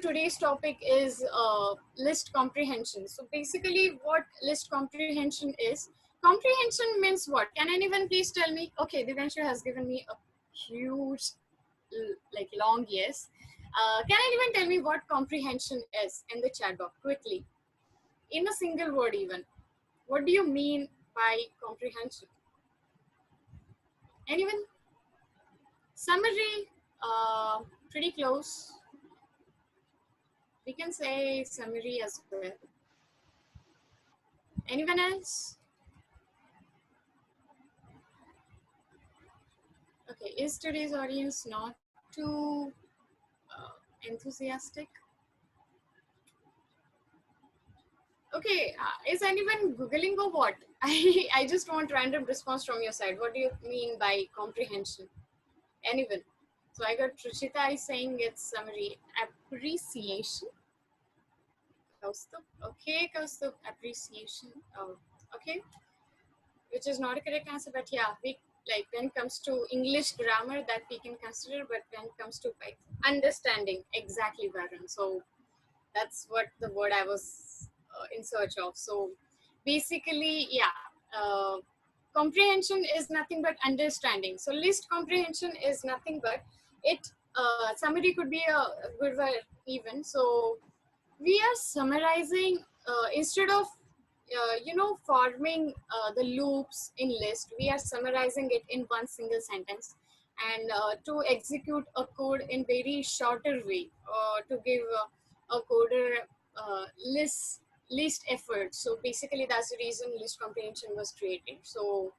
today's topic is list comprehension. So basically what list comprehension is, comprehension means what? Can anyone please tell me? Okay, Divanshu has given me a huge, like long yes. Can anyone tell me what comprehension is in the chat box quickly? In a single word even. What do you mean by comprehension? Anyone? Summary, pretty close. We can say summary as well. Anyone else? Okay, is today's audience not too enthusiastic? Okay, is anyone Googling or what? I just want random response from your side. What do you mean by comprehension? Anyone? So I got Rutuja is saying it's summary. Appreciation. Kaustubh. Okay, Kaustubh, appreciation. Oh, okay. Which is not a correct answer, but yeah, we like when it comes to English grammar that we can consider, but when it comes to like understanding, exactly, Varun. So that's what the word I was in search of. So basically, yeah, comprehension is nothing but understanding. So list comprehension is nothing but it. Summary could be a good word even. So we are summarizing instead of forming the loops in list, we are summarizing it in one single sentence, and to execute a code in very shorter way, to give a coder least effort. So basically that's the reason list comprehension was created. So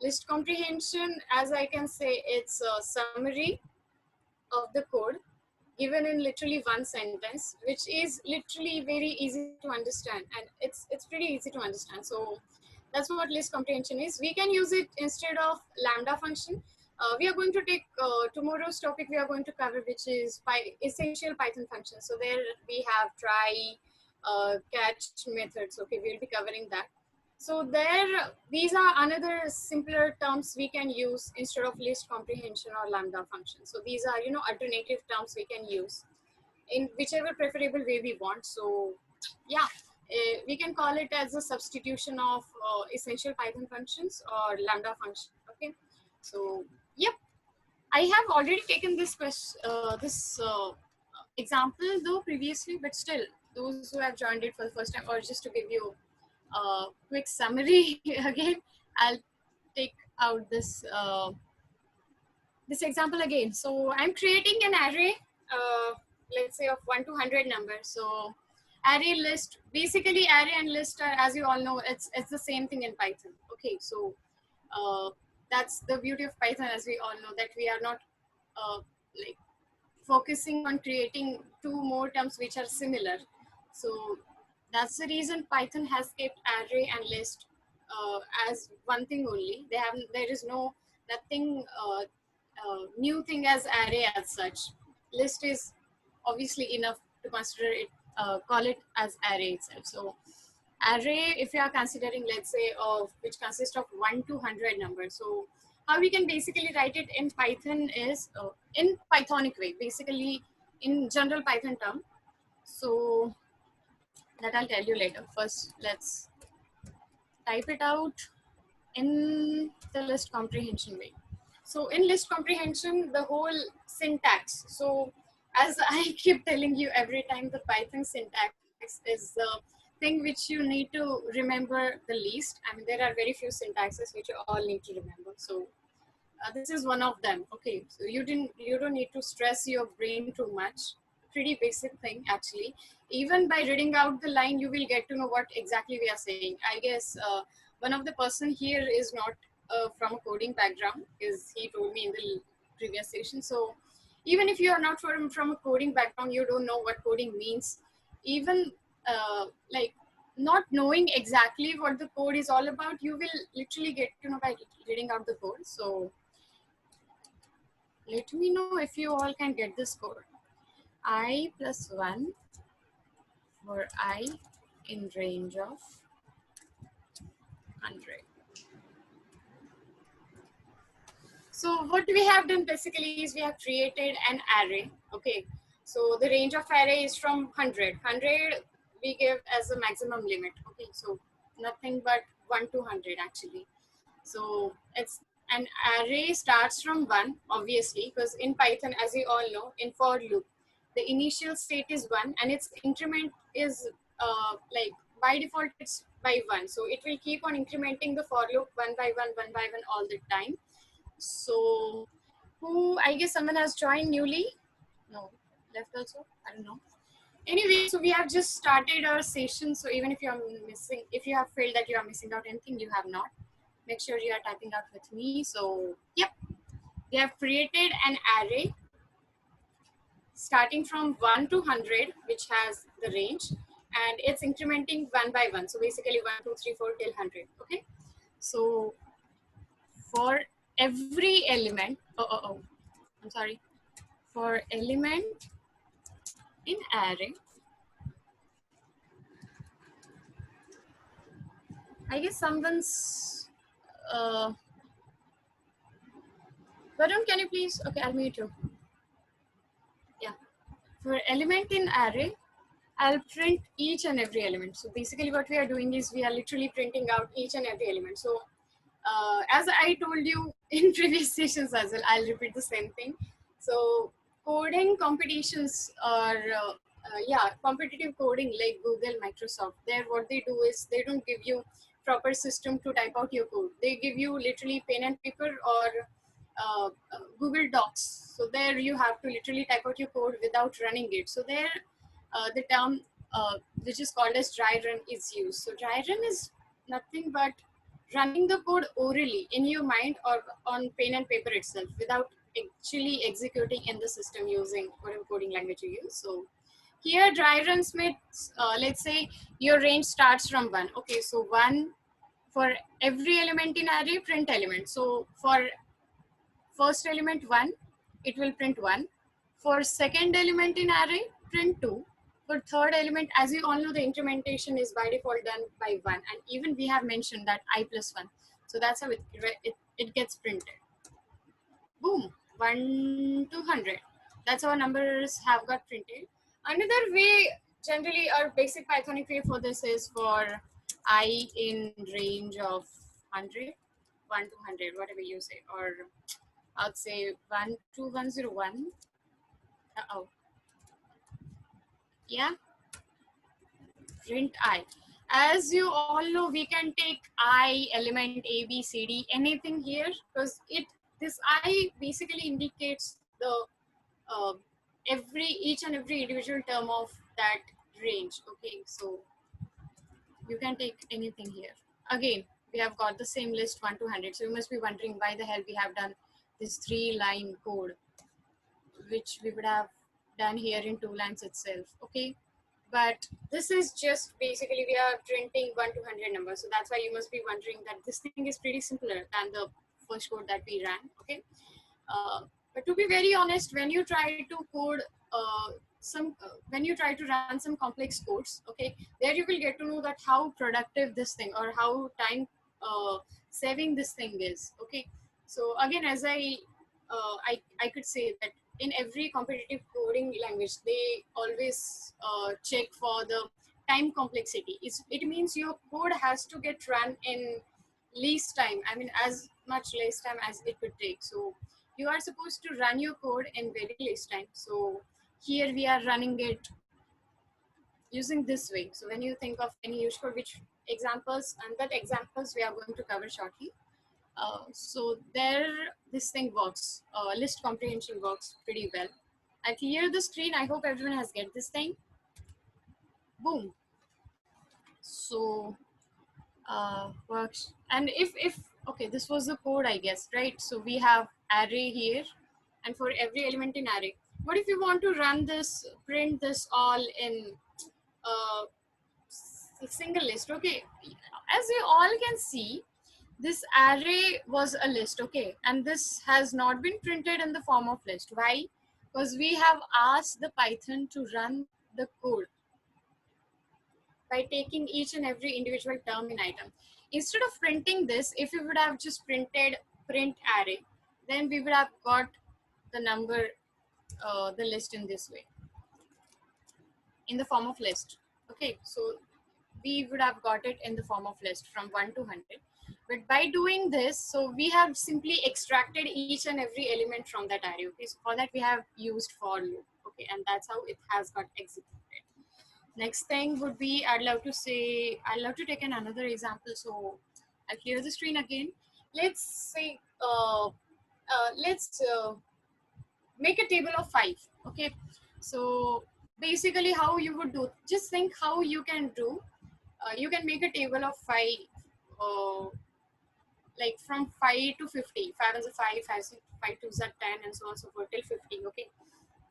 list comprehension, as I can say, it's a summary of the code given in literally one sentence, which is literally very easy to understand, and it's pretty easy to understand. So that's what list comprehension is. We can use it instead of lambda function. We are going to take tomorrow's topic we are going to cover, which is essential Python functions. So there we have try, catch methods. Okay, we'll be covering that. So there, these are another simpler terms we can use instead of list comprehension or lambda function. So these are, alternative terms we can use in whichever preferable way we want. So yeah, we can call it as a substitution of essential Python functions or lambda function. Okay, so yep, I have already taken this example though previously, but still, those who have joined it for the first time, or just to give you quick summary again, I'll take out this this example again. So I'm creating an array, let's say of 1 to 100 numbers. So array list, basically array and list are, as you all know, it's the same thing in Python. Okay, so that's the beauty of Python, as we all know, that we are not like focusing on creating two more terms which are similar. So that's the reason Python has kept array and list as one thing only. There is nothing new thing as array as such. List is obviously enough to consider it, call it as array itself. So array, if you are considering, let's say, which consists of 1 to 100 numbers. So how we can basically write it in Python is in Pythonic way, basically in general Python term. So that I'll tell you later. First, let's type it out in the list comprehension way. So in list comprehension, the whole syntax. So as I keep telling you every time, the Python syntax is the thing which you need to remember the least. I mean, there are very few syntaxes which you all need to remember. So this is one of them. Okay, so you don't need to stress your brain too much. Pretty basic thing actually. Even by reading out the line, you will get to know what exactly we are saying. I guess one of the person here is not from a coding background, because he told me in the previous session. So even if you are not from a coding background, you don't know what coding means. Even like not knowing exactly what the code is all about, you will literally get to know by reading out the code. So let me know if you all can get this code. I plus 1 for I in range of 100. So what we have done basically is we have created an array. Okay, So the range of array is from 100. 100 we give as a maximum limit. Okay, so nothing but 1 to 100 actually. So it's an array starts from 1, obviously, because in Python, as you all know, in for loop, the initial state is 1 and its increment is like by default it's by 1. So it will keep on incrementing the for loop one by one all the time. So who, I guess someone has joined newly? No, left also? I don't know. Anyway, so we have just started our session. So even if you are missing, if you have felt that you are missing out anything, you have not. Make sure you are typing out with me. So yep, we have created an array starting from 1 to 100, which has the range, and it's incrementing one by one. So basically 1, 2, 3, 4 till 100. Okay. So for every element, I'm sorry, for element in array, I guess someone's, Varun, can you please, okay, I'll mute you. Yeah, for element in array, I'll print each and every element. So basically what we are doing is we are literally printing out each and every element. So as I told you in previous sessions as well, I'll repeat the same thing. So coding competitions are, yeah, competitive coding like Google, Microsoft, there what they do is they don't give you proper system to type out your code. They give you literally pen and paper or Google Docs. So there you have to literally type out your code without running it. So there the term which is called as dry run is used. So dry run is nothing but running the code orally in your mind or on pen and paper itself without actually executing in the system using whatever coding language you use. So here dry runs means, let's say your range starts from 1. Okay, so 1 for every element in array, print element. So for first element 1, it will print 1. For second element in array, print 2. For third element, as you all know, the incrementation is by default done by 1. And even we have mentioned that I plus 1. So that's how it gets printed. Boom, 1 to 100. That's how numbers have got printed. Another way, generally our basic Pythonic way for this is for I in range of 100, 1 to 100, whatever you say, or I'd say 1 to 101. Uh-oh. Yeah, print I. As you all know, we can take I, element A, B, C, D, anything here, because this I basically indicates the each and every individual term of that range. Okay, so you can take anything here. Again, we have got the same list 1 to 100. So you must be wondering why the hell we have done this 3-line code, which we would have done here in 2 lines itself. Okay, but this is just basically we are printing 1 to 100 numbers. So that's why you must be wondering that this thing is pretty simpler than the first code that we ran. Okay, but to be very honest, when you try to code when you try to run some complex codes, okay, there you will get to know that how productive this thing or how time saving this thing is. Okay, so again, as I could say that in every competitive coding language, they always check for the time complexity. It means your code has to get run in least time. I mean, as much less time as it could take. So you are supposed to run your code in very less time. So here we are running it using this way. So when you think of any use code, which examples, and that examples we are going to cover shortly. So there, this thing works. List comprehension works pretty well. I clear the screen. I hope everyone has get this thing. Boom. So works. And if okay, this was the code, I guess, right? So we have array here, and for every element in array. What if you want to run this, print this all in single list? Okay, as you all can see, this array was a list, okay, and this has not been printed in the form of list. Why? Because we have asked the Python to run the code by taking each and every individual term in item. Instead of printing this, if we would have just printed print array, then we would have got the number, the list in this way. in the form of list. Okay, so we would have got it in the form of list from 1 to 100. But by doing this, so we have simply extracted each and every element from that array. Okay, so for that we have used for loop. Okay, and that's how it has got executed. Next thing would be, I'd love to take another example. So I'll clear the screen again. Let's say, let's make a table of 5. Okay, so basically how you would do, just think how you can do, you can make a table of 5, uh, like from 5 to 50. 5 is a 5, 5 2 is a 10, and so on and so forth till 50. Okay,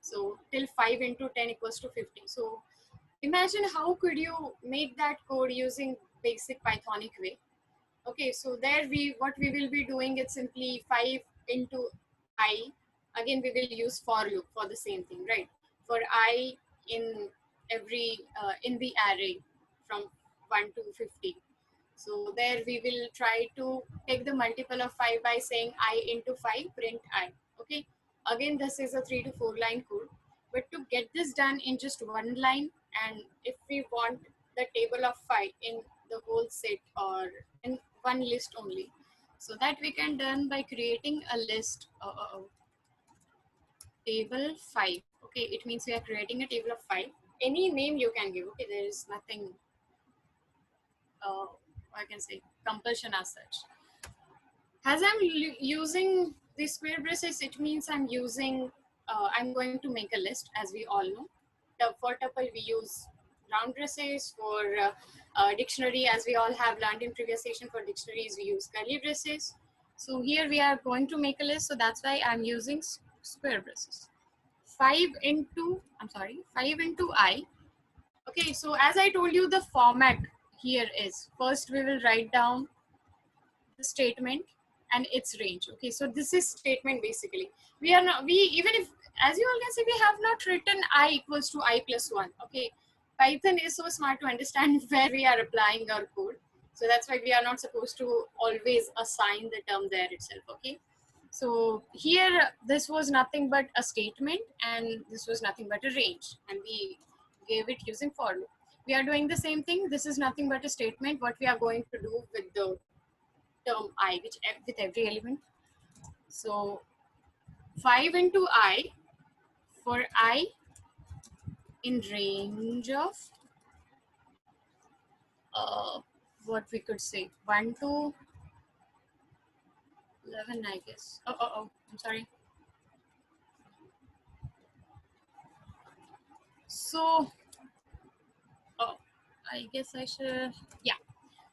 so till 5 into 10 equals to 50. So imagine how could you make that code using basic Pythonic way. Okay, so there what we will be doing is simply 5 into I. Again, we will use for loop for the same thing, right? For I in every in the array from 1 to 50. So there we will try to take the multiple of 5 by saying I into 5 print I. Okay, again this is a 3 to 4 line code, but to get this done in just one line, and if we want the table of 5 in the whole set or in one list only, so that we can done by creating a list, table 5. Okay, it means we are creating a table of 5. Any name you can give. Okay, there is nothing I can say compulsion as such. As I'm using the square braces, it means I'm using, I'm going to make a list, as we all know. For tuple, we use round braces. For dictionary, as we all have learned in previous session, for dictionaries, we use curly braces. So here we are going to make a list, so that's why I'm using square braces. 5 into I. Okay, so as I told you, the format here is, first we will write down the statement and its range. Okay, so this is statement basically. We are not, we, even if, as you all can see, we have not written I equals to I plus 1. Okay, Python is so smart to understand where we are applying our code. So that's why we are not supposed to always assign the term there itself. Okay, so here this was nothing but a statement and this was nothing but a range, and we gave it using for loop. We are doing the same thing. This is nothing but a statement. What we are going to do with the term I, which with every element. So 5 into I, for I in range of what we could say 1 to 11, I guess. I'm sorry. So I guess I should, yeah.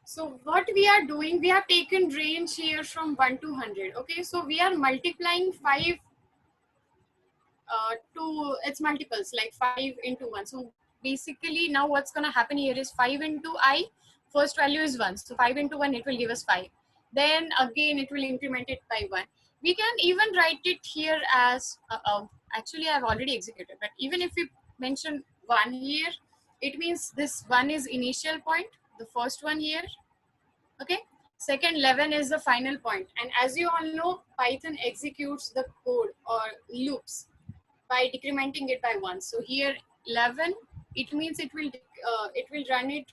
So what we are doing, we have taken range here from 1 to 100. Okay, so we are multiplying 5 to its multiples, like 5 into 1. So basically now what's going to happen here is 5 into I, first value is 1. So 5 into 1, it will give us 5. Then again, it will increment it by 1. We can even write it here as, actually I've already executed, but even if we mention 1 here, it means this 1 is initial point, the first one here. Okay, second 11 is the final point. And as you all know, Python executes the code or loops by decrementing it by 1. So here 11, it means it will run it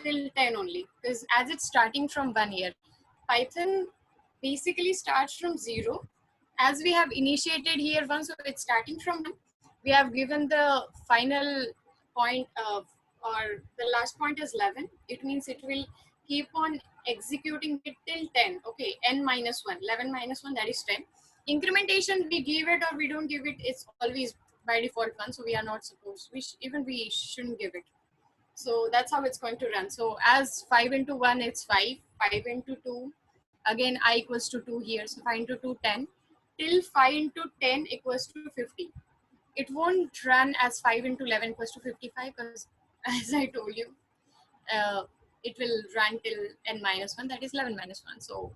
till 10 only, because as it's starting from 1 here, Python basically starts from 0. As we have initiated here 1, so it's starting from 1. We have given the final point or the last point is 11. It means it will keep on executing it till 10. Okay, n minus 1, 11 minus 1, that is 10. Incrementation, we give it or we don't give it, it's always by default 1. So we are not supposed, we shouldn't give it. So that's how it's going to run. So as 5 into 1, it's 5. 5 into 2, again I equals to 2 here. So 5 into 2, 10. Till 5 into 10 equals to 50. It won't run as 5 into 11 equals to 55, because as I told you, it will run till n minus 1, that is 11 minus 1. So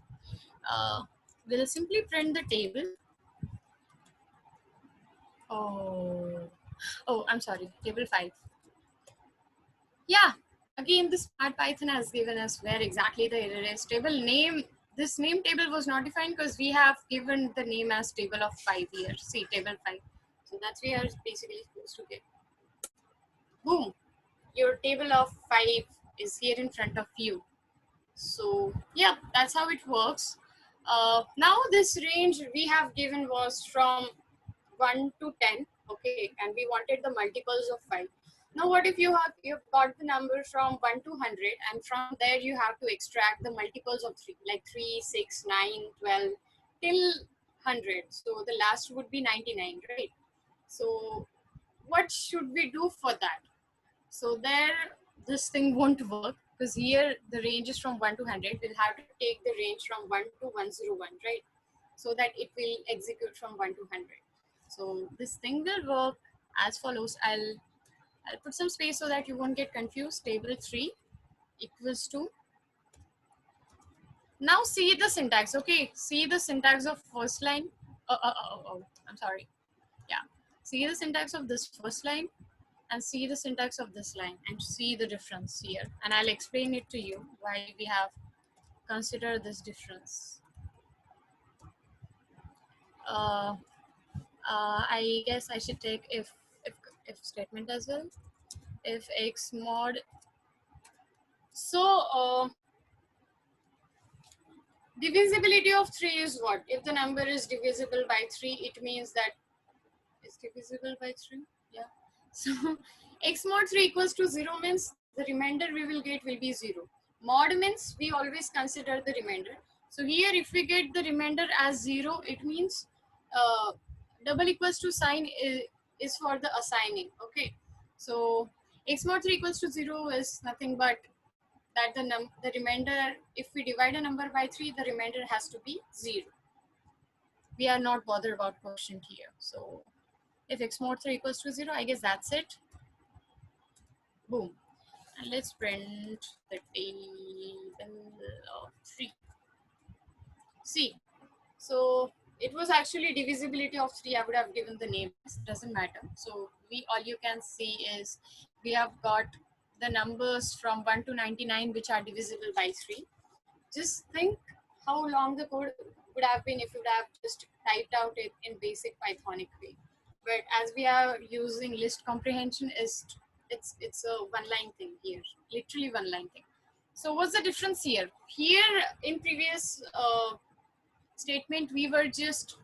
we'll simply print the table. Oh, I'm sorry, table 5. Yeah, again, the smart Python has given us where exactly the error is. Table name, this name table was not defined because we have given the name as table of 5 here. See, table 5. So that's we are basically supposed to get. Boom. table of 5 is here in front of you. So yeah, that's how it works. Now this range we have given was from 1 to 10, okay, and we wanted the multiples of 5. Now what if you've got the number from 1 to 100, and from there you have to extract the multiples of 3, like 3, 6, 9, 12 till 100. So the last would be 99, right? So what should we do for that? So there, this thing won't work, because here the range is from 1 to 100. We'll have to take the range from 1 to 101, right? So that it will execute from 1 to 100. So this thing will work as follows. I'll put some space so that you won't get confused. Table 3 equals to. Now see the syntax, okay? See the syntax of first line. I'm sorry. Yeah. See the syntax of this first line and see the syntax of this line and see the difference here. And I'll explain it to you why we have considered this difference. I guess I should take if statement as well. If x mod. So divisibility of 3 is what? If the number is divisible by 3, it means that it's divisible by 3. Yeah. So x mod 3 equals to 0 means the remainder we will get will be 0. Mod means we always consider the remainder. So here if we get the remainder as 0, it means double equals to sign is for the assigning. Okay. So x mod 3 equals to 0 is nothing but that the remainder, if we divide a number by 3, the remainder has to be 0. We are not bothered about quotient here. So if x mod 3 equals to 0, I guess that's it. Boom. And let's print the table of 3. See, so it was actually divisibility of 3. I would have given the name. It doesn't matter. So all you can see is we have got the numbers from 1 to 99 which are divisible by 3. Just think how long the code would have been if you would have just typed out it in basic Pythonic way. But as we are using list comprehension, it's a one-line thing here, literally one-line thing. So what's the difference here? Here in previous statement, we were just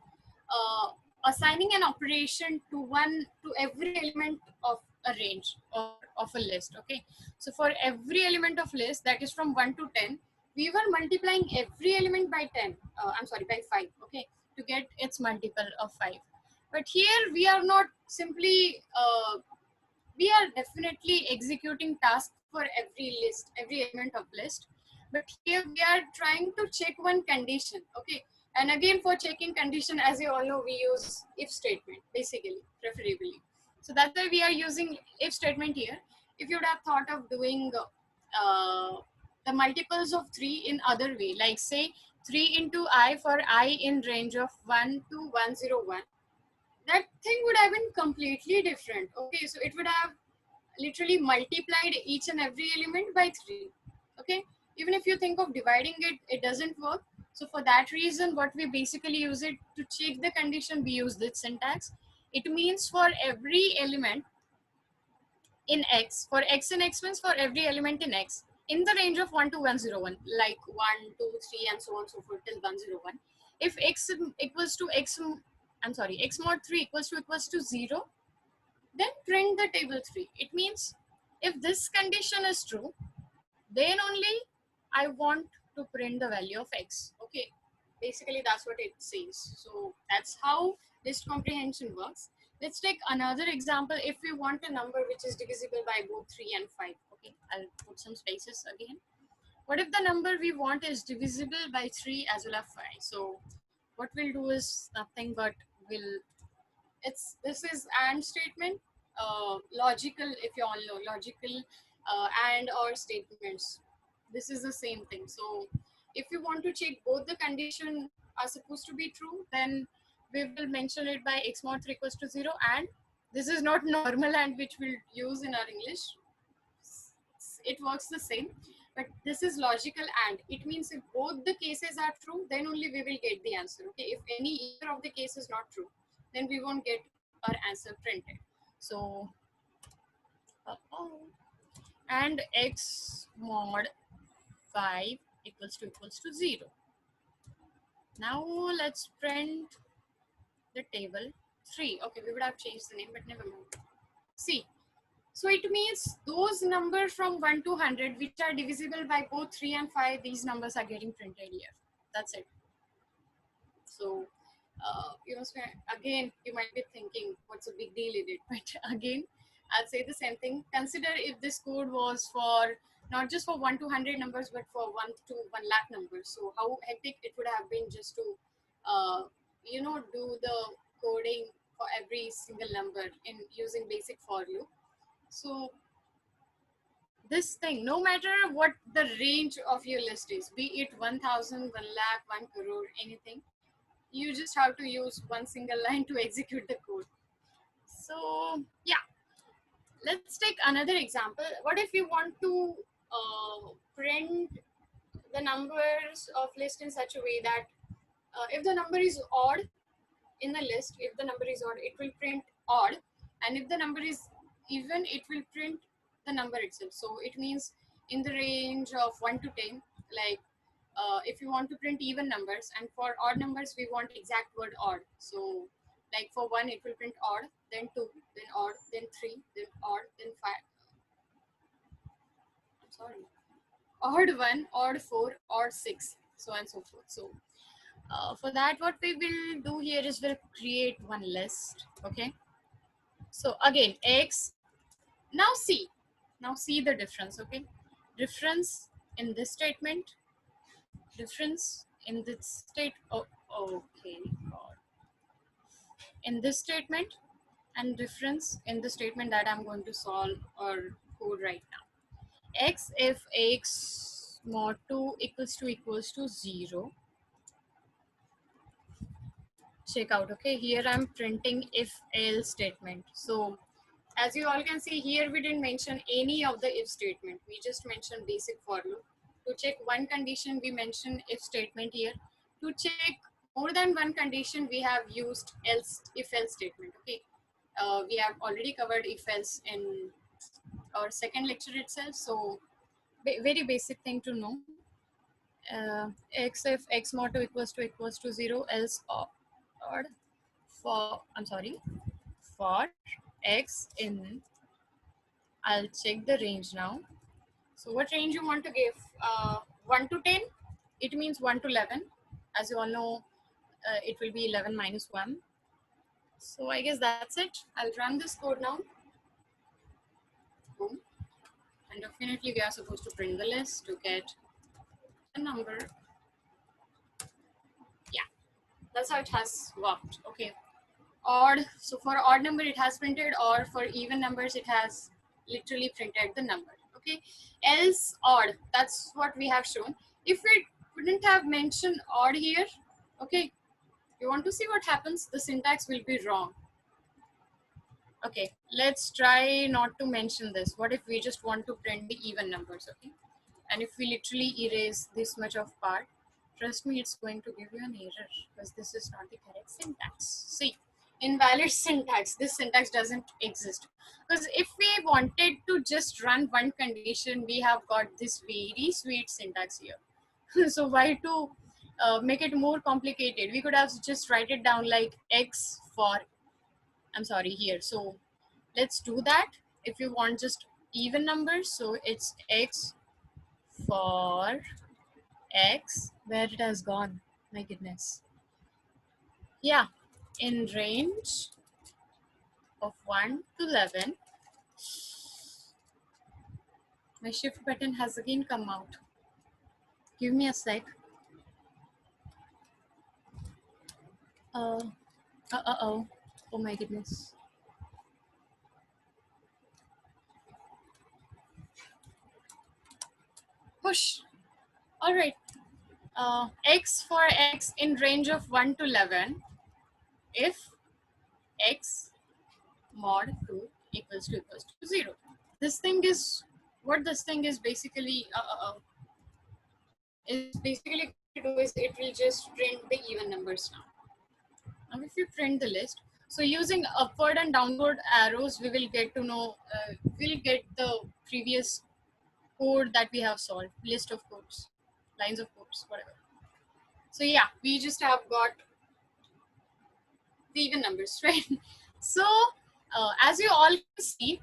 assigning an operation to every element of a range or of a list. Okay, so for every element of list that is from 1 to 10, we were multiplying every element by 10. I'm sorry, by 5. Okay, to get its multiple of 5. But here we are not simply we are definitely executing tasks for every list, every element of list. But here we are trying to check one condition. Okay, and again for checking condition, as you all know, we use if statement basically, preferably. So that's why we are using if statement here. If you would have thought of doing the multiples of 3 in other way, like say 3 into I for I in range of 1 to 101, that thing would have been completely different. Okay, so it would have literally multiplied each and every element by 3. Okay, even if you think of dividing it, it doesn't work. So for that reason, what we basically use it to check the condition, we use this syntax. It means for every element in x, for x in x means for every element in x in the range of 1 to 101, like 1, 2, 3 and so on so forth till 101. If x equals to x, I'm sorry, x mod 3 equals to 0, then print the table 3. It means if this condition is true, then only I want to print the value of x. Okay, basically that's what it says. So that's how list comprehension works. Let's take another example. If we want a number which is divisible by both 3 and 5. Okay, I'll put some spaces again. What if the number we want is divisible by 3 as well as 5? So what we'll do is nothing but this is AND statement, logical, if you all know, logical AND or statements. This is the same thing. So if you want to check both the condition are supposed to be true, then we will mention it by x mod 3 equals to 0, and this is not normal and which we'll use in our English. It works the same, but this is logical AND. It means if both the cases are true, then only we will get the answer. Okay, if either of the case is not true, then we won't get our answer printed. So and x mod 5 equals to 0. Now let's print the table 3. Okay, we would have changed the name, but never mind. See, so it means those numbers from 1 to 100 which are divisible by both 3 and 5, these numbers are getting printed here. That's it. So again, you might be thinking, what's a big deal in it? But again, I'll say the same thing. Consider if this code was for not just for 1 to 100 numbers, but for 1 to 1 lakh numbers. So how hectic it would have been just to, do the coding for every single number in using basic for loop. So this thing, no matter what the range of your list is, be it 1000, 1 lakh, 1 crore, anything, you just have to use one single line to execute the code. So yeah, let's take another example. What if you want to print the numbers of list in such a way that if the number is odd in the list, if the number is odd, it will print odd, and if the number is even, it will print the number itself. So it means in the range of 1 to 10, like if you want to print even numbers, and for odd numbers we want exact word odd. So like for 1 it will print odd, then 2, then odd, then 3, then odd, then 5. I'm sorry, odd 1, odd 4, odd 6, so on and so forth. So for that, what we will do here is we'll create one list. Okay, so again x, now see the difference. Okay, difference in this statement, difference in this state. Oh, okay, God. In this statement, and difference in the statement that I'm going to solve or code right now. X, if x mod 2 equals to 0. Check out. Okay, here I'm printing if else statement. So as you all can see here, we didn't mention any of the if statement, we just mentioned basic for loop. To check one condition, we mention if statement here. To check more than one condition, we have used else, if else statement. Okay, we have already covered if else in our second lecture itself. So very basic thing to know. X, if x mod 2 equals to 0, else odd for, I'm sorry, for x in, I'll check the range now. So what range you want to give? 1 to 10, it means 1 to 11. As you all know, it will be 11 minus 1. So I guess that's it. I'll run this code now. Boom. And definitely we are supposed to print the list to get a number. Yeah, that's how it has worked. Okay, odd, so for odd number it has printed, or for even numbers it has literally printed the number. Okay, else odd, that's what we have shown. If it wouldn't have mentioned odd here, okay, you want to see what happens, the syntax will be wrong. Okay, let's try not to mention this. What if we just want to print the even numbers? Okay, and if we literally erase this much of part, trust me, it's going to give you an error because this is not the correct syntax. See, invalid syntax, this syntax doesn't exist. Because if we wanted to just run one condition, we have got this very sweet syntax here. So why to make it more complicated? We could have just write it down like x for, I'm sorry, here. So let's do that. If you want just even numbers, so it's x for x, where it has gone, my goodness. Yeah, in range of 1 to 11. My shift button has again come out. Give me a sec. Oh my goodness. Push. All right. X for x in range of 1 to 11 if x mod 2 equals to 0. This thing is, what this thing is basically going to do is it will just print the even numbers now. Now if you print the list, so using upward and downward arrows, we will get to know, we'll get the previous code that we have solved, list of codes, lines of codes, whatever. So yeah, we just have got the even numbers, right? So as you all can see,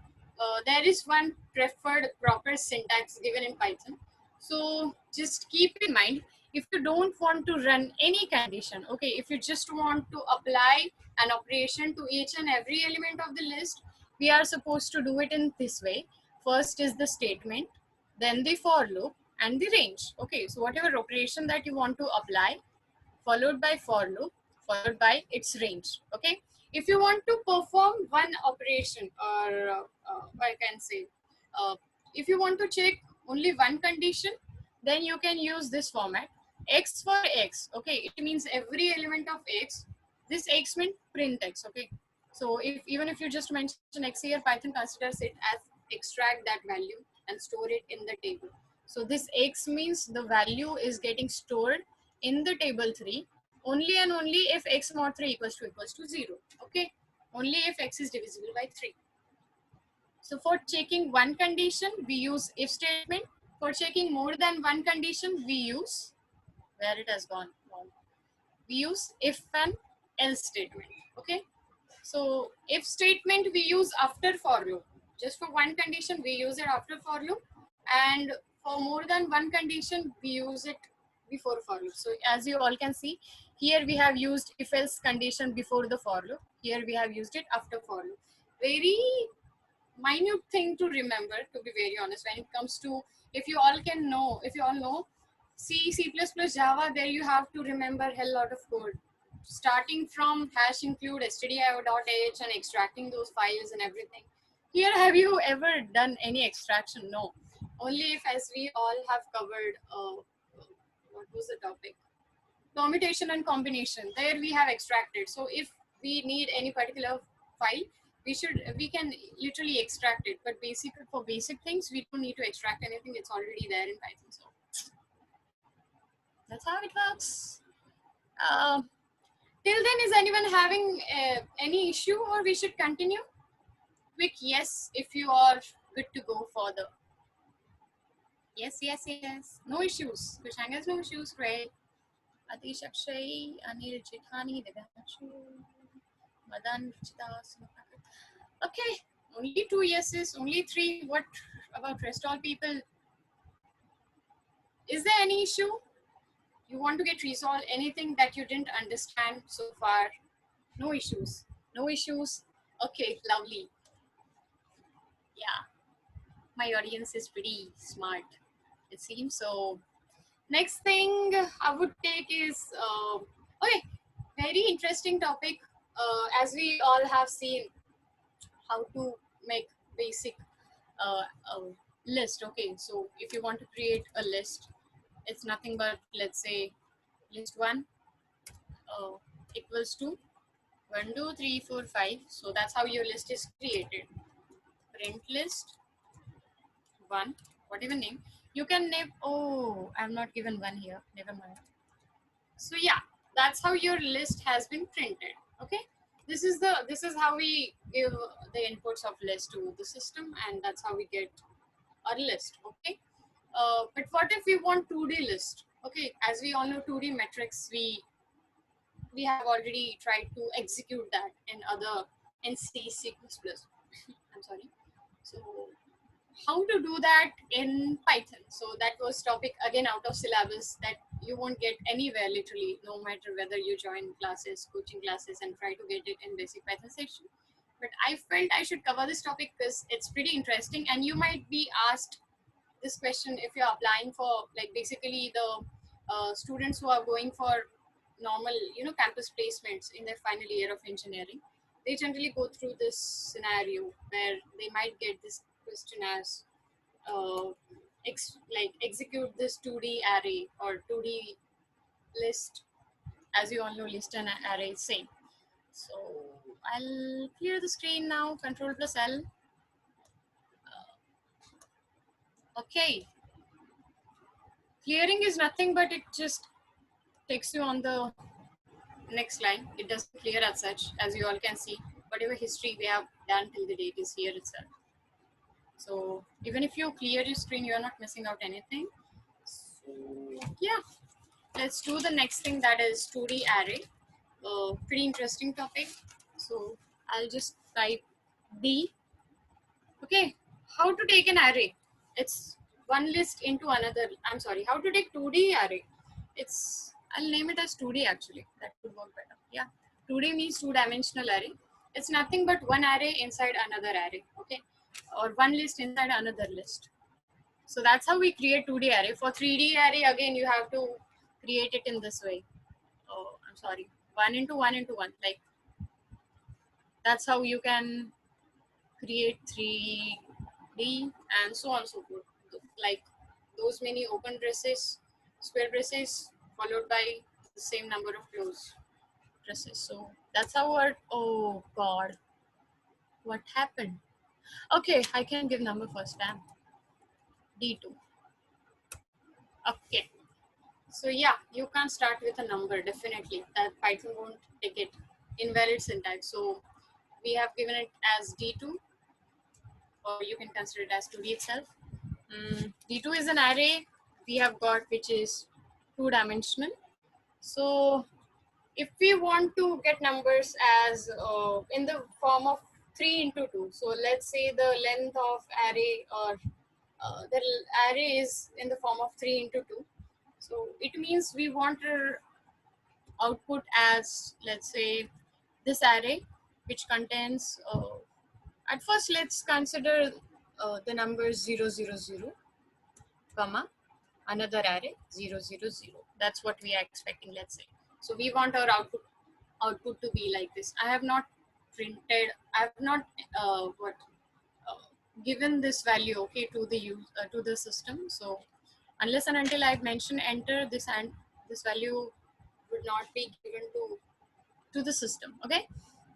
there is one preferred proper syntax given in Python. So just keep in mind, if you don't want to run any condition, okay, if you just want to apply an operation to each and every element of the list, we are supposed to do it in this way. First is the statement, then the for loop, and the range. Okay, so whatever operation that you want to apply, followed by for loop, followed by its range. Okay, if you want to perform one operation, or I can say, uh, if you want to check only one condition, then you can use this format, x for x. Okay, it means every element of x. This x means print x. Okay, so if even if you just mention x here, Python considers it as extract that value and store it in the table. So this x means the value is getting stored in the table 3 only and only if x mod 3 equals to 0. Okay, only if x is divisible by 3. So for checking one condition, we use if statement. For checking more than one condition, we use, where it has gone, we use if and else statement. Okay, so if statement we use after for loop. Just for one condition, we use it after for loop, and for more than one condition, we use it before for loop. So as you all can see, here we have used if else condition before the for loop. Here we have used it after for loop. Very minute thing to remember, to be very honest, when it comes to, if you all can know, if you all know C, C++, Java, there you have to remember hell lot of code, starting from hash include stdio.h and extracting those files and everything. Here, have you ever done any extraction? No. Only if, as we all have covered, what was the topic? Permutation and combination. There we have extracted. So if we need any particular file, we can literally extract it. But for basic things, we don't need to extract anything. It's already there in Python. So that's how it works. Till then, is anyone having any issue, or we should continue? Quick yes if you are good to go further. Yes, yes, yes. No issues. Kushang has no issues. Great. Atish Akshay, Anil Jithani, Devanshu, Madan, Ruchita. Okay, only 2 yeses, only 3. What about rest all people? Is there any issue? You want to get resolved? Anything that you didn't understand so far? No issues. No issues. Okay, lovely. Yeah, my audience is pretty smart, it seems. So next thing I would take is okay, very interesting topic. As we all have seen how to make basic list. Okay, so if you want to create a list, it's nothing but, let's say, list 1 equals to 1 2 3 4 5. So that's how your list is created. Print list 1, whatever name you can name. Oh, I'm not given 1 here, never mind. So yeah, that's how your list has been printed. Okay, this is how we give the inputs of list to the system, and that's how we get our list. Okay, but what if we want 2D list? Okay, as we all know, 2D metrics, we have already tried to execute that in other C++. I'm sorry. So how to do that in Python? So that was topic again out of syllabus that you won't get anywhere literally, no matter whether you join classes, coaching classes, and try to get it in basic Python section. But I felt I should cover this topic because it's pretty interesting, and you might be asked this question if you're applying for, like, basically the students who are going for normal, campus placements in their final year of engineering. They generally go through this scenario where they might get this question as uh, execute this 2D array or 2D list. As you all know, list and array is same. So I'll clear the screen now, Control plus L. Okay, clearing is nothing but it just takes you on the next line. It doesn't clear as such. As you all can see, whatever history we have done till the date is here itself. So even if you clear your screen, you're not missing out anything. So yeah, let's do the next thing, that is 2D array. Pretty interesting topic. So I'll just type D. Okay, how to take an array? It's one list into another. I'm sorry, how to take 2D array? I'll name it as 2D actually. That would work better. Yeah, 2D means two-dimensional array. It's nothing but one array inside another array. Okay, or one list inside another list. So that's how we create 2D array. For 3D array, again, you have to create it in this way. Oh, I'm sorry, one into one into one. Like that's how you can create 3D and so on and so forth. Like those many open braces, square braces, followed by the same number of closed braces. So that's how our, oh god, what happened? Okay, I can give number first time. D2. Okay. So yeah, you can start with a number, definitely. That Python won't take it. Invalid syntax. So we have given it as D2, or you can consider it as 2D itself. D2 is an array we have got which is two-dimensional. So if we want to get numbers as in the form of 3 into 2, so let's say the length of array, or the array is in the form of 3 into 2. So it means we want our output as, let's say, this array which contains, at first let's consider the numbers 0, 0, 0, comma, another array 0, 0, 0. That's what we are expecting, let's say. So we want our output to be like this. I have not printed, I have not uh, given this value, okay, to the to the system. So unless and until I've mentioned enter this, and this value would not be given to the system. Okay,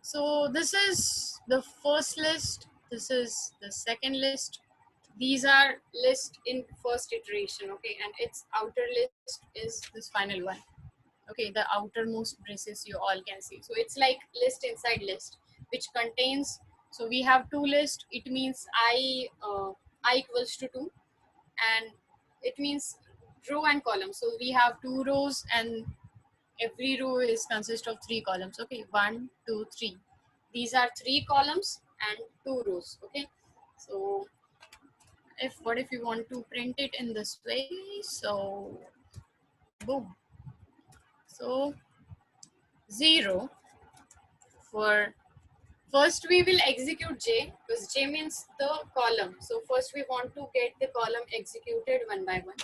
so this is the first list, this is the second list, these are list in first iteration. Okay, and its outer list is this final one. Okay, the outermost braces you all can see. So it's like list inside list, which contains, so we have two lists. It means I equals to 2, and it means row and column. So we have 2 rows, and every row is consist of 3 columns. Okay, 1, 2, 3. These are 3 columns and 2 rows. Okay, so what if you want to print it in this way? So boom. So 0 for, first we will execute J, because J means the column. So first we want to get the column executed one by one.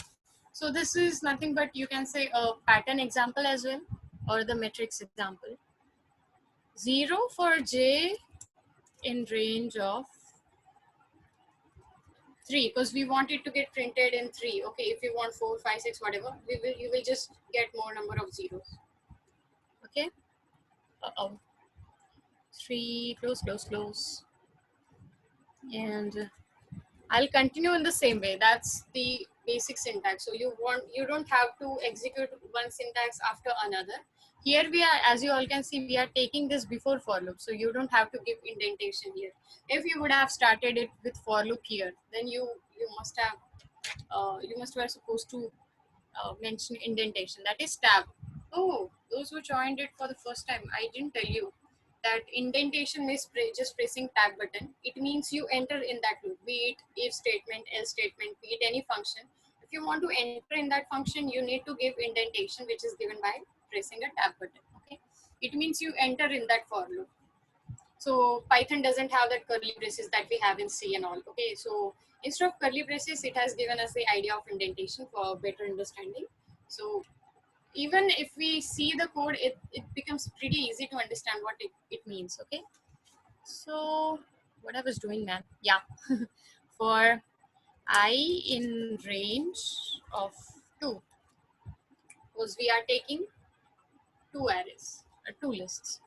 So this is nothing but, you can say, a pattern example as well, or the matrix example. 0 for J in range of 3, because we want it to get printed in 3. Okay, if you want 4, 5, 6, whatever, you will just get more number of zeros. Okay. Uh-oh. 3, close, close, close. And I'll continue in the same way. That's the basic syntax. So you don't have to execute one syntax after another. Here we are, as you all can see, we are taking this before for loop. So you don't have to give indentation here. If you would have started it with for loop here, then you must have were supposed to mention indentation. That is tab. Oh, those who joined it for the first time, I didn't tell you that indentation is just pressing tab button. It means you enter in that loop, be it if statement, else statement, be it any function. If you want to enter in that function, you need to give indentation, which is given by pressing a tab button. Okay, it means you enter in that for loop. So Python doesn't have that curly braces that we have in C and all. Okay, so instead of curly braces, it has given us the idea of indentation for better understanding. So even if we see the code, it becomes pretty easy to understand what it means. Okay, so what I was doing, man, yeah. For I in range of 2, because we are taking 2 arrays, 2 lists.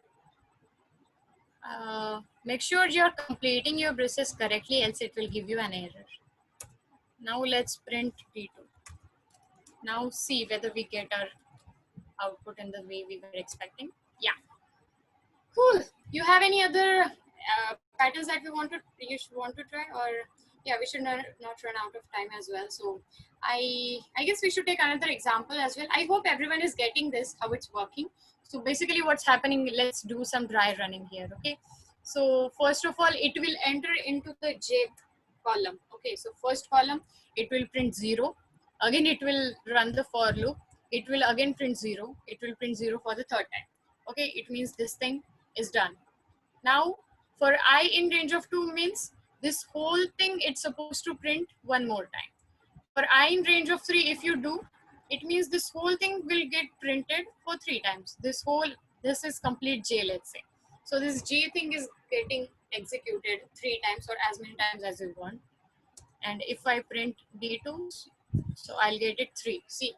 Make sure you're completing your braces correctly, else it will give you an error. Now let's print D2. Now see whether we get our output in the way we were expecting. Yeah, cool. You have any other patterns that you want to try, or yeah, we should not run out of time as well. So I guess we should take another example as well. I hope everyone is getting this, how it's working. So basically what's happening, let's do some dry running here. Okay, so first of all, it will enter into the jth column. Okay, so first column, it will print 0. Again it will run the for loop. It will again print 0. It will print 0 for the third time. Okay, it means this thing is done. Now for I in range of 2 means this whole thing it's supposed to print one more time. For I in range of 3, if you do, it means this whole thing will get printed for 3 times. This is complete J, let's say. So this J thing is getting executed 3 times or as many times as you want. And if I print D2, so I'll get it 3. See,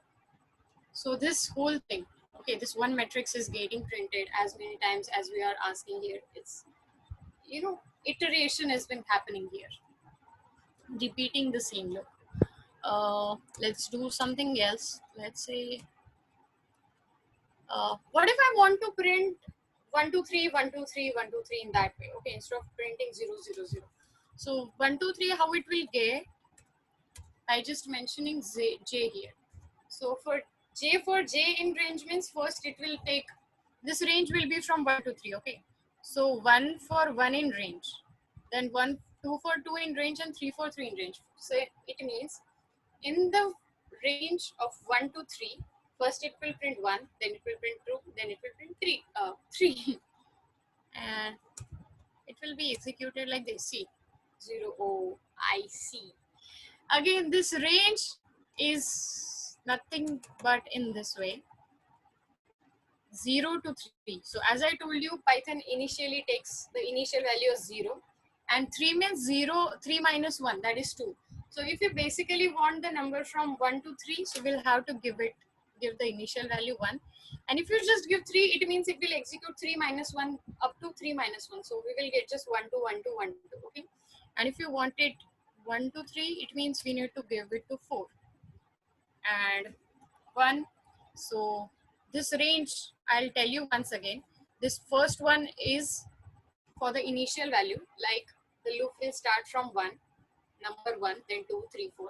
so this whole thing, okay, this one matrix is getting printed as many times as we are asking here. It's, you know, iteration has been happening here, repeating the same loop. Let's do something else. Let's say, what if I want to print 1 2 3 1 2 3 1 2 3 in that way? Okay, instead of printing 0 0 0. So 1 2 3, how it will get by just mentioning J here. So for J in range means first it will take, this range will be from 1 to 3. Okay, so 1 for 1 in range, then 1 2 for 2 in range, and 3 for 3 in range. So it means in the range of 1 to 3, first it will print 1, then it will print 2, then it will print 3 and it will be executed like this. See, 0 O I C. Again, this range is nothing but in this way, 0 to 3. So as I told you, Python initially takes the initial value as 0, and 3 means 0, 3 minus 1, that is 2. So if you basically want the number from 1 to 3, so we'll have to give the initial value 1. And if you just give 3, it means it will execute 3 minus 1 up to 3 minus 1. So we will get just 1 to 1 to 1 to, okay? And if you want it 1 to 3, it means we need to give it to 4 and 1. So this range, I'll tell you once again, this first one is for the initial value, like the loop will start from 1, number 1, then 2 3 4.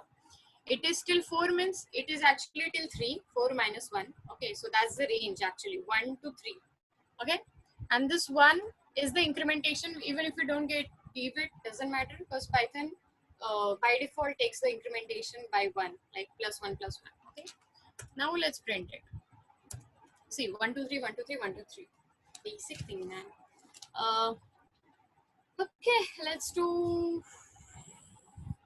It is till 4 means it is actually till 3, 4 minus 1. Okay, so that's the range actually, 1 to 3. Okay, and this 1 is the incrementation. Even if you don't give it, doesn't matter, because Python by default takes the incrementation by 1, like plus 1 plus 1. Okay, now let's print it. See, 1 2 3 1 2 3 1 2 3, basic thing, man. Okay, let's do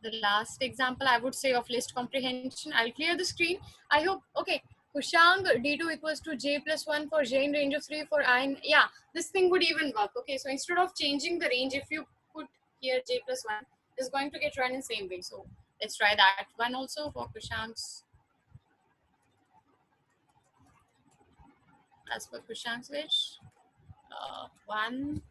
the last example, I would say, of list comprehension. I'll clear the screen. I hope, okay, Kushang, D2 equals to J plus 1 for J in range of 3 for I in, yeah, this thing would even work. Okay, so instead of changing the range, if you put here J plus 1, it's going to get run in same way. So let's try that one also for Kushang's, as for Kushang's wish. 1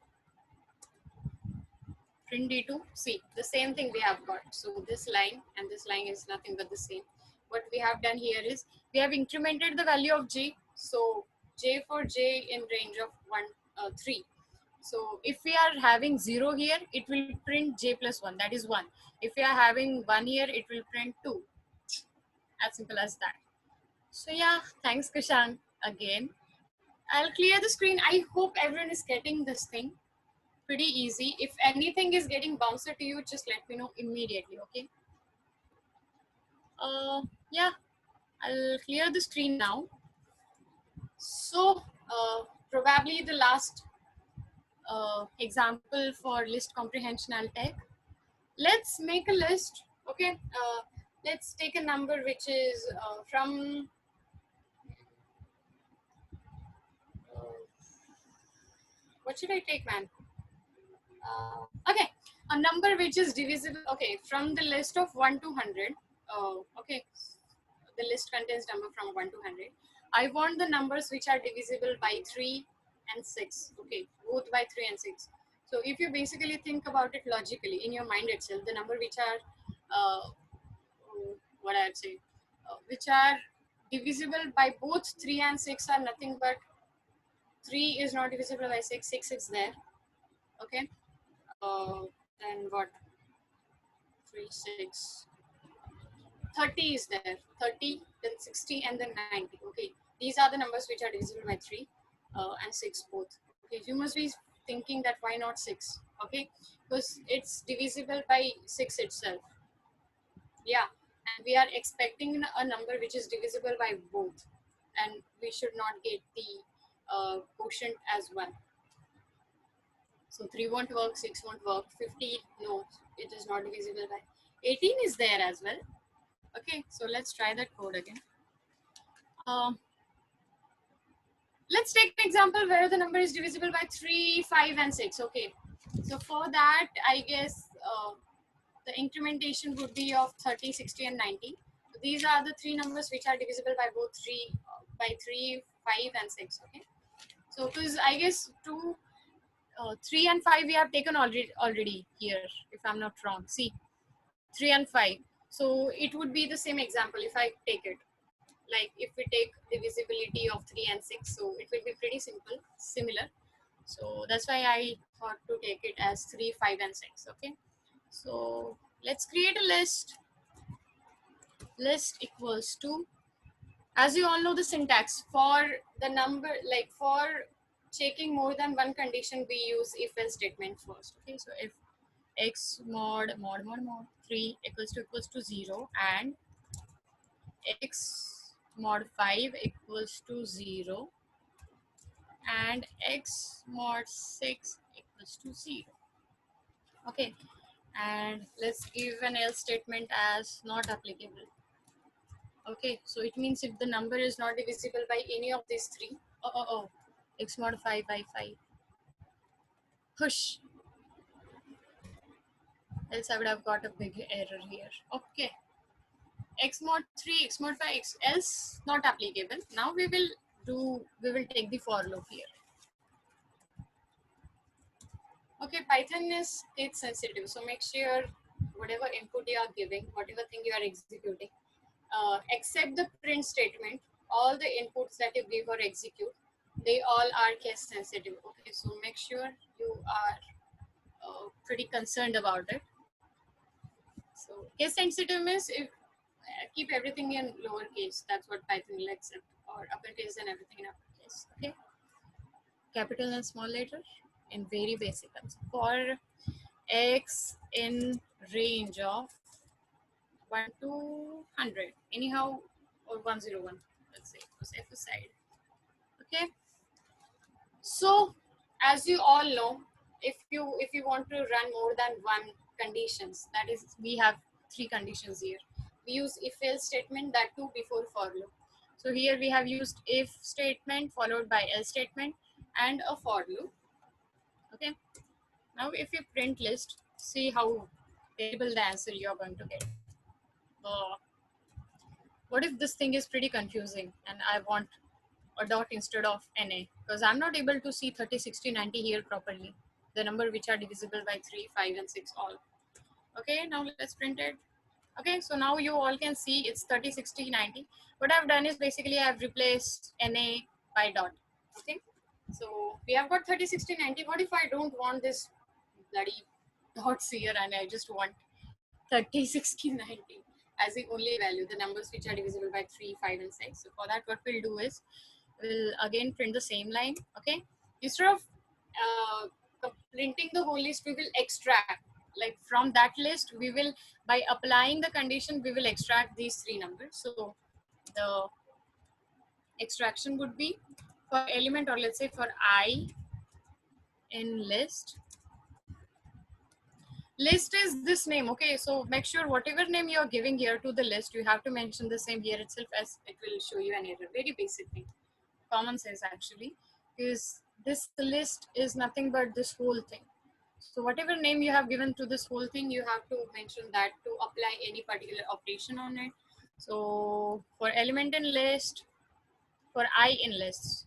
print D2. See, the same thing we have got. So this line and this line is nothing but the same. What we have done here is we have incremented the value of J. So J for J in range of 1, 3. So if we are having 0 here, it will print J plus 1, that is 1. If we are having 1 here, it will print 2. As simple as that. So yeah, thanks Kushang again. I'll clear the screen. I hope everyone is getting this thing. Pretty easy. If anything is getting bouncer to you, just let me know immediately. Okay, yeah, I'll clear the screen now. So probably the last example for list comprehension I'll take. Let's make a list. Okay, let's take a number which is from what should I take, man? Okay, a number which is divisible. Okay, from the list of 1 to 100. Okay, the list contains number from 1 to 100. I want the numbers which are divisible by 3 and 6. Okay, both by 3 and 6. So if you basically think about it logically in your mind itself, the number which are what I'd say, which are divisible by both 3 and 6 are nothing but 3 is not divisible by 6. 6 is there. Okay. Then what? 3, 6. 30 is there. 30, then 60, and then 90. Okay, these are the numbers which are divisible by 3 and 6 both. Okay, you must be thinking that why not 6? Okay, because it's divisible by 6 itself. Yeah, and we are expecting a number which is divisible by both, and we should not get the quotient as well. So 3 won't work, 6 won't work, 50, no, it is not divisible by. 18 is there as well. Okay, so let's try that code again. Let's take an example where the number is divisible by 3, 5, and 6. Okay, so for that, I guess the incrementation would be of 30, 60, and 90. So these are the three numbers which are divisible by both 3, 5, and 6. Okay, so because I guess 3 and 5 we have taken already here, if I'm not wrong. See, 3 and 5. So it would be the same example if I take it. Like if we take divisibility of 3 and 6, so it will be pretty similar. So that's why I thought to take it as 3, 5, and 6. Okay, so let's create a list. List equals to, as you all know the syntax for the number, like for checking more than one condition, we use if else statement first. Okay, so if x mod 3 equals to 0 and x mod 5 equals to 0 and x mod 6 equals to 0. Okay, and let's give an else statement as not applicable. Okay, so it means if the number is not divisible by any of these three, x mod 5 by 5, hush, else I would have got a big error here. Okay, x mod 3, x mod 5, x else not applicable. Now we will take the for loop here. Okay, Python is case sensitive, so make sure whatever input you are giving, whatever thing you are executing, except the print statement, all the inputs that you give or execute, they all are case sensitive. Okay, so make sure you are pretty concerned about it. So case sensitive means if keep everything in lowercase. That's what Python will accept, or uppercase and everything in uppercase. Okay, capital and small letter in very basic terms. For x in range of 1 to 100, anyhow, or 101. Let's say for safe side. Okay. So as you all know, if you want to run more than one conditions, that is, we have three conditions here. We use if else statement, that too before for loop. So here we have used if statement followed by else statement and a for loop. Okay. Now if you print list, see how terrible the answer you are going to get. What if this thing is pretty confusing and I want a dot instead of NA, because I'm not able to see 30, 60, 90 here properly, the number which are divisible by 3, 5, and 6 all. Okay, now let's print it. Okay, so now you all can see it's 30, 60, 90. What I've done is basically I've replaced NA by dot. Okay, so we have got 30, 60, 90. What if I don't want this bloody dots here and I just want 30, 60, 90 as the only value, the numbers which are divisible by 3, 5, and 6. So for that, what we'll do is we'll again print the same line. Okay, instead of printing the whole list, we will extract, like from that list we will, by applying the condition, we will extract these three numbers. So the extraction would be for element, or let's say for I in list. List is this name. Okay, so make sure whatever name you are giving here to the list, you have to mention the same here itself, as it will show you an error. Very basic thing, common sense actually, because this list is nothing but this whole thing. So whatever name you have given to this whole thing, you have to mention that to apply any particular operation on it. So for element in list, for I in lists.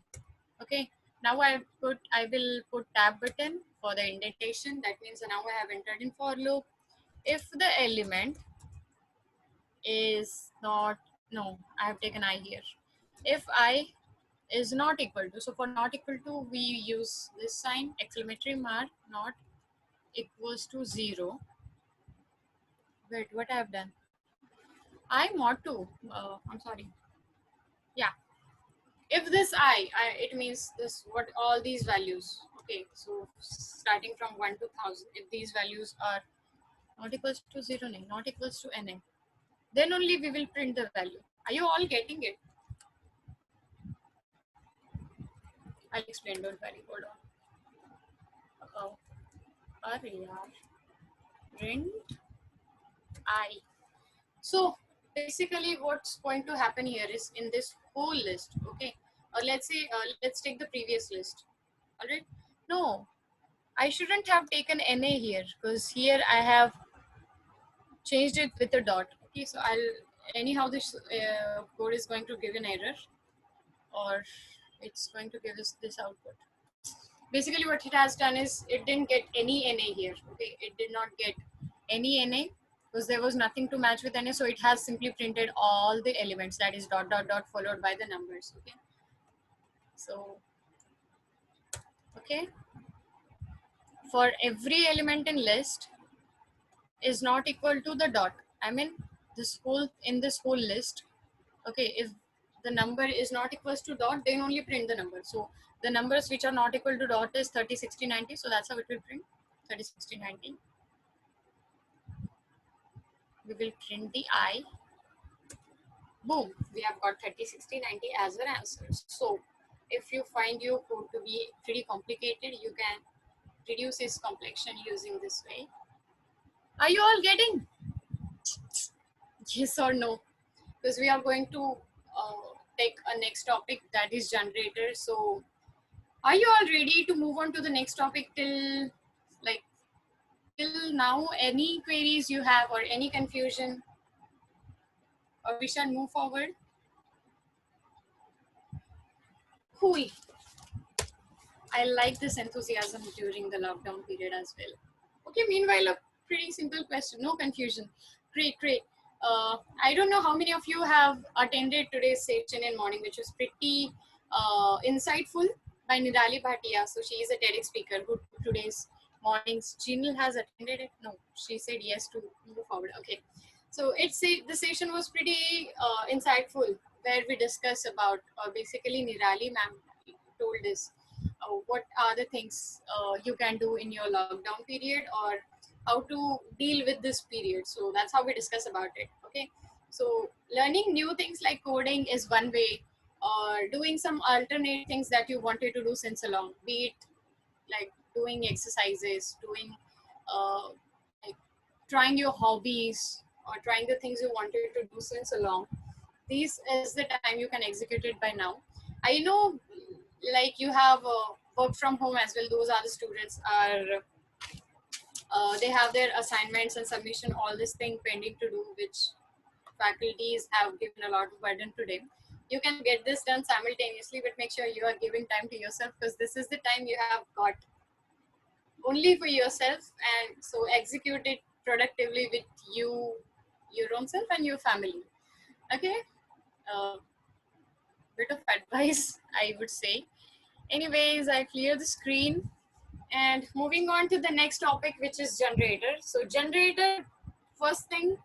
Okay, now I will put tab button for the indentation. That means now I have entered in for loop. If the element is not, no, I have taken I here. If I is not equal to, so for not equal to, we use this sign, exclamatory mark, not equals to 0. Wait, what I have done? I mod to. I'm sorry. Yeah. If this it means this what all these values. Okay, so starting from 1 to 1000, if these values are not equals to 0 n, not equals to n, then only we will print the value. Are you all getting it? I'll explain. Don't worry. Hold on. Array print I. So basically, what's going to happen here is in this whole list. Okay, or let's say let's take the previous list. All right. No, I shouldn't have taken NA here because here I have changed it with a dot. Okay, so I'll anyhow this code is going to give an error or it's going to give us this output. Basically what it has done is it didn't get any NA here. Okay, it did not get any NA because there was nothing to match with NA, so it has simply printed all the elements, that is dot dot dot followed by the numbers. Okay, so okay, for every element in list is not equal to the dot. I mean this whole in this whole list. Okay, if the number is not equals to dot, then only print the number. So the numbers which are not equal to dot is 30, 60, 90. So that's how it will print 30, 60, 90. We will print the I. Boom, we have got 30, 60, 90 as our answers. So if you find your code to be pretty complicated, you can reduce its complexion using this way. Are you all getting? Yes or no? Because we are going to take a next topic, that is generator. So are you all ready to move on to the next topic till now? Any queries you have or any confusion, or we shall move forward? Cool. I like this enthusiasm during the lockdown period as well. Okay, meanwhile, a pretty simple question, no confusion. Great, great. I don't know how many of you have attended today's session in morning, which was pretty insightful by Nirali Bhatia. So she is a TEDx speaker who today's morning's Jinal has attended it. No, she said yes to move forward. Okay, so the session was pretty insightful, where we discussed about basically Nirali ma'am told us what are the things you can do in your lockdown period or how to deal with this period. So that's how we discuss about it. Okay, so learning new things like coding is one way, or doing some alternate things that you wanted to do since along, be it like doing exercises, doing uh, like trying your hobbies or trying the things you wanted to do since along. This is the time you can execute it by now. I know like you have work from home as well. Those are the students are they have their assignments and submission, all this thing pending to do, which faculties have given a lot of burden today. You can get this done simultaneously, but make sure you are giving time to yourself, because this is the time you have got only for yourself, and so execute it productively with your own self and your family. Okay, uh, bit of advice I would say. Anyways, I clear the screen and moving on to the next topic, which is generator. So generator, first thing,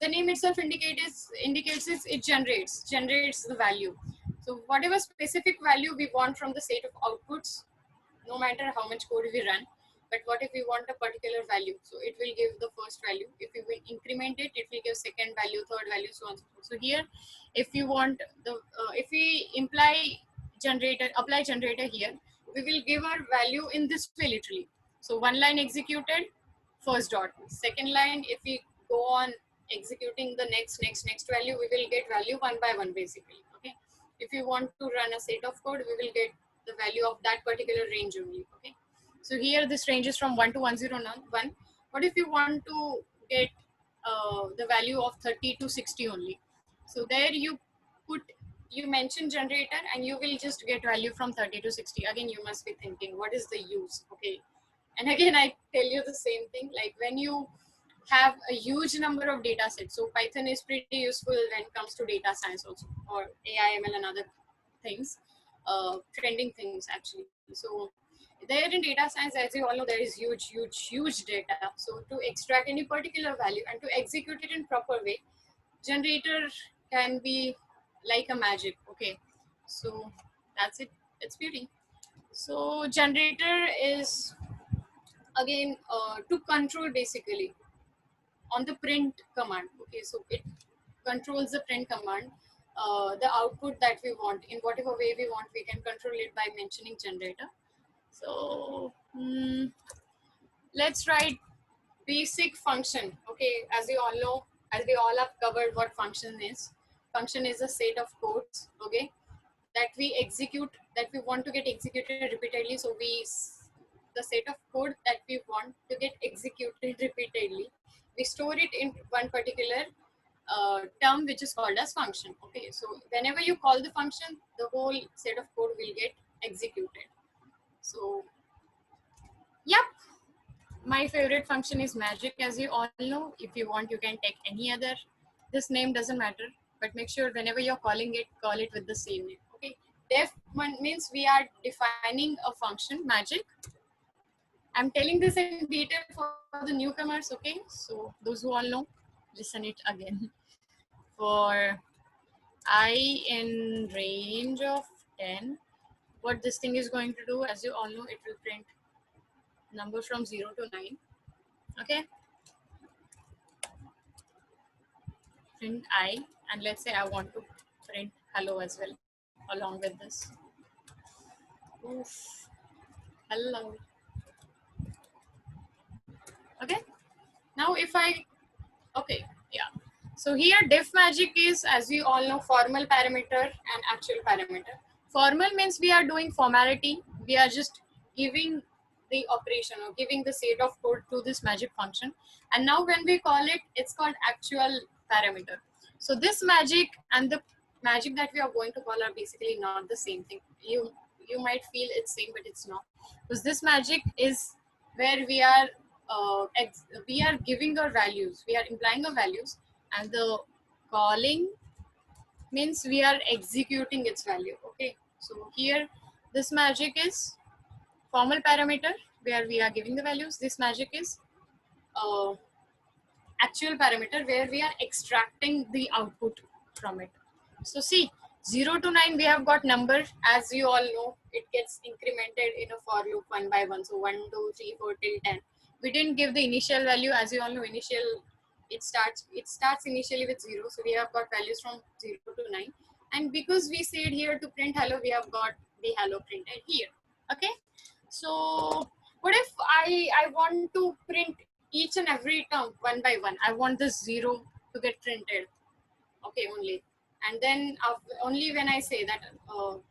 the name itself indicates is it generates the value. So whatever specific value we want from the set of outputs, no matter how much code we run, but what if we want a particular value? So it will give the first value. If we will increment it, it will give second value, third value, so on and so forth. So here, if you want the, if we apply generator here, we will give our value in this way literally. So one line executed, first dot. Second line, if we go on executing the next value, we will get value one by one basically. Okay. If you want to run a set of code, we will get the value of that particular range only. Okay, so here this ranges from 1 to 101. What if you want to get the value of 30 to 60 only? So there you mention generator and you will just get value from 30 to 60. Again, you must be thinking, what is the use? Okay, and again I tell you the same thing, like when you have a huge number of data sets. So Python is pretty useful when it comes to data science also, or AI, ML and other things, trending things actually. So There in data science, as you all know, there is huge data. So to extract any particular value and to execute it in proper way, generator can be like a magic. Okay, so that's it. It's beauty. So generator is again to control basically on the print command. Okay, so it controls the print command. The output that we want in whatever way we want, we can control it by mentioning generator. So let's write basic function. Okay, as you all know, as we all have covered what function is. Function is a set of codes, okay, that we execute, that we want to get executed repeatedly. So the set of code that we want to get executed repeatedly, we store it in one particular term which is called as function. Okay, so whenever you call the function, the whole set of code will get executed. So yep, my favorite function is magic, as you all know. If you want, you can take any other. This name doesn't matter, but make sure whenever you're calling it, call it with the same name. Okay. Def means we are defining a function, magic. I'm telling this in detail for the newcomers. Okay. So those who all know, listen it again. For I in range of 10, what this thing is going to do, as you all know, it will print number from 0 to 9. Okay. Print I, and let's say I want to print hello as well along with this. Oof. Hello. Okay. Now if I, okay, yeah. So here def magic is, as we all know, formal parameter and actual parameter. Formal means we are doing formality. We are just giving the operation or giving the set of code to this magic function. And now when we call it, it's called actual parameter. So this magic and the magic that we are going to call are basically not the same thing. You might feel it's same, but it's not. Because this magic is where we are giving our values, we are implying our values, and the calling means we are executing its value. Okay, so here this magic is formal parameter where we are giving the values. This magic is actual parameter where we are extracting the output from it. So see, 0 to 9 we have got number. As you all know, it gets incremented in a for loop one by one. So 1, 2, 3, 4 till 10. We didn't give the initial value. As you all know, initial it starts initially with 0. So we have got values from 0 to 9. And because we said here to print hello, we have got the hello printed here. Okay. So what if I want to print each and every term one by one? I want this 0 to get printed. Okay, only. And then only when I say that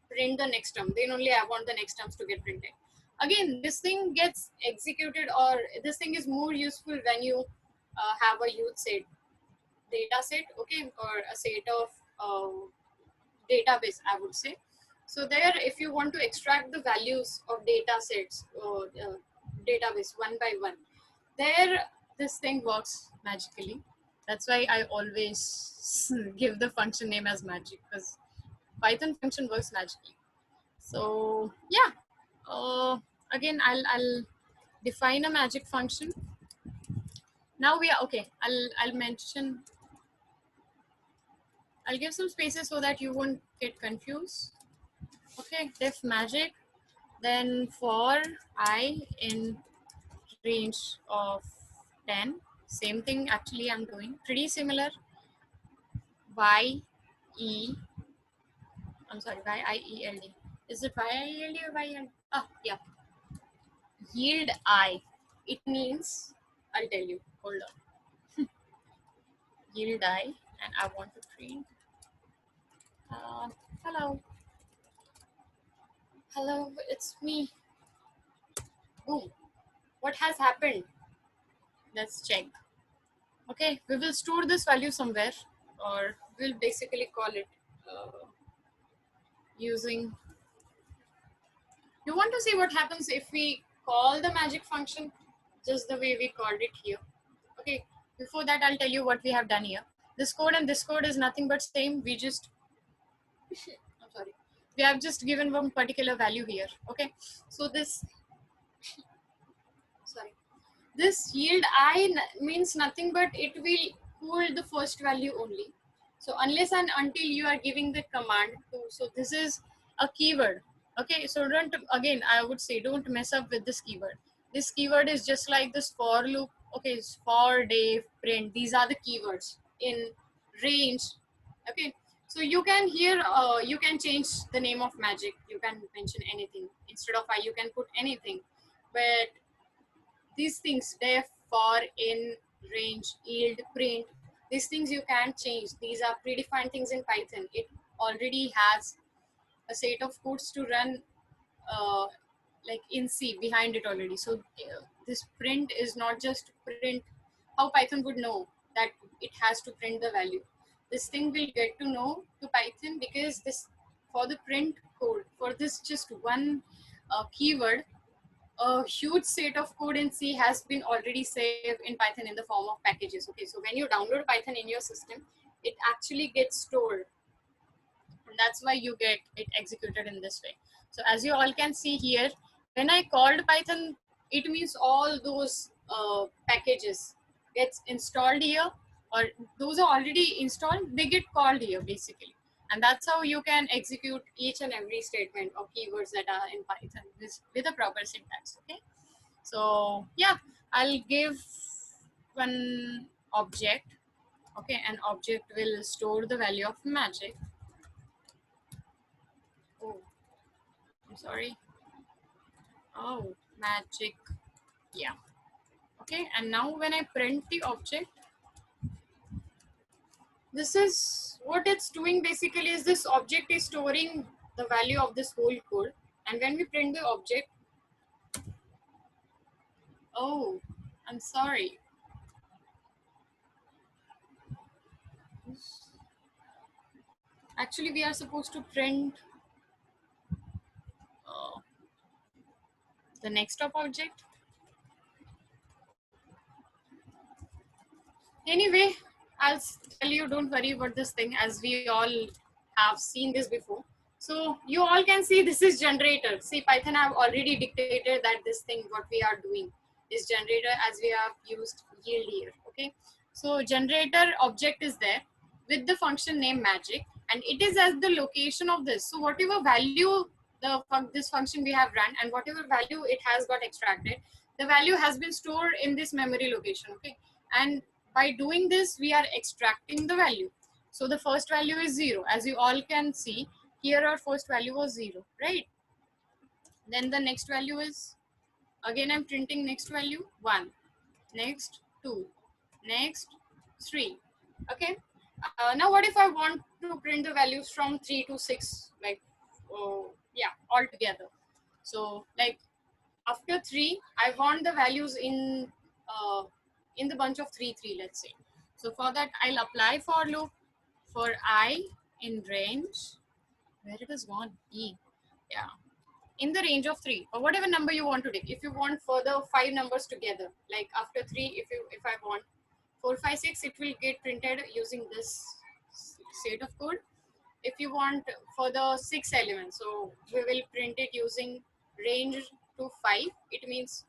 print the next term, then only I want the next terms to get printed. Again, this thing gets executed, or this thing is more useful when you have a huge set, data set, okay, or a set of database, I would say. So there, if you want to extract the values of data sets or database one by one, there this thing works magically. That's why I always give the function name as magic, because Python function works magically. So yeah, again I'll define a magic function. Now we are okay. I'll mention. I'll give some spaces so that you won't get confused. Okay, def magic. Then for I in range of 10, same thing actually I'm doing. Pretty similar. I'm sorry, Y-I-E-L-D. Is it Y-I-E-L-D or Y-L-D? Ah, yeah. Yield I. It means, I'll tell you, hold on. Yield I, and I want to print. Hello. Hello, it's me. Boom. What has happened? Let's check. Okay, we will store this value somewhere, or we'll basically call it using. You want to see what happens if we call the magic function just the way we called it here. Okay, before that I'll tell you what we have done here. This code and this code is nothing but same. We just I'm sorry, we have just given one particular value here. Okay, so this sorry, this yield I means nothing but it will hold the first value only. So unless and until you are giving the command to, so this is a keyword. Okay, so don't, again I would say, don't mess up with this keyword. This keyword is just like this for loop. Okay, it's for, def, print, these are the keywords in range. Okay, so you can here you can change the name of magic, you can mention anything. Instead of I, you can put anything, but these things, def, for, in, range, yield, print, these things you can't change. These are predefined things in Python. It already has a set of codes to run uh, like in C behind it already. So this print is not just print. How Python would know that it has to print the value? This thing will get to know to Python because this, for the print code, for this just one keyword, a huge set of code in C has been already saved in Python in the form of packages. Okay, so when you download Python in your system, it actually gets stored, and that's why you get it executed in this way. So as you all can see here, when I called Python, it means all those packages gets installed here, or those are already installed, they get called here basically. And that's how you can execute each and every statement or keywords that are in Python with a proper syntax. Okay, so yeah, I'll give one object. Okay, an object will store the value of magic. Oh, I'm sorry. Oh, magic. Yeah. Okay, and now when I print the object, this is what it's doing basically, is this object is storing the value of this whole code. And when we print the object, oh, I'm sorry. Actually, we are supposed to print uh, the next of object. Anyway, I'll tell you, don't worry about this thing, as we all have seen this before. So you all can see this is generator. See, Python have already dictated that this thing, what we are doing is generator, as we have used yield here. Okay, so generator object is there with the function name magic, and it is as the location of this. So whatever value this function we have run, and whatever value it has got extracted, the value has been stored in this memory location. Okay, and by doing this, we are extracting the value. So the first value is 0. As you all can see, here our first value was 0, right? Then the next value is, again I'm printing next value, 1, next 2, next 3. Okay. Now what if I want to print the values from 3 to 6, like, yeah, all together. So like after 3, I want the values in the bunch of 3, 3, let's say. So for that, I'll apply for loop for I in range, where it is gone, E, yeah, in the range of 3, or whatever number you want to take. If you want further 5 numbers together, like after 3, if I want 4, 5, 6, it will get printed using this set of code. If you want for the 6 elements, so we will print it using range to 5. It means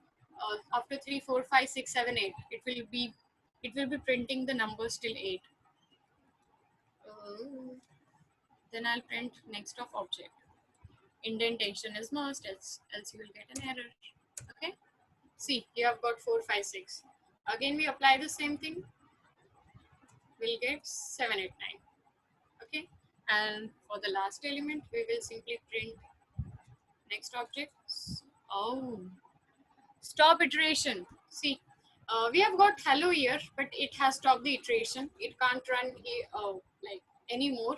after 3, 4, 5, 6, 7, 8, it will be printing the numbers till 8. Then I'll print next of object. Indentation is must, else you will get an error. Okay, see, you have got 4, 5, 6. Again we apply the same thing, we'll get 7, 8, 9. Okay, and for the last element we will simply print next object. Oh, stop iteration. See, we have got hello here, but it has stopped the iteration. It can't run here, like anymore,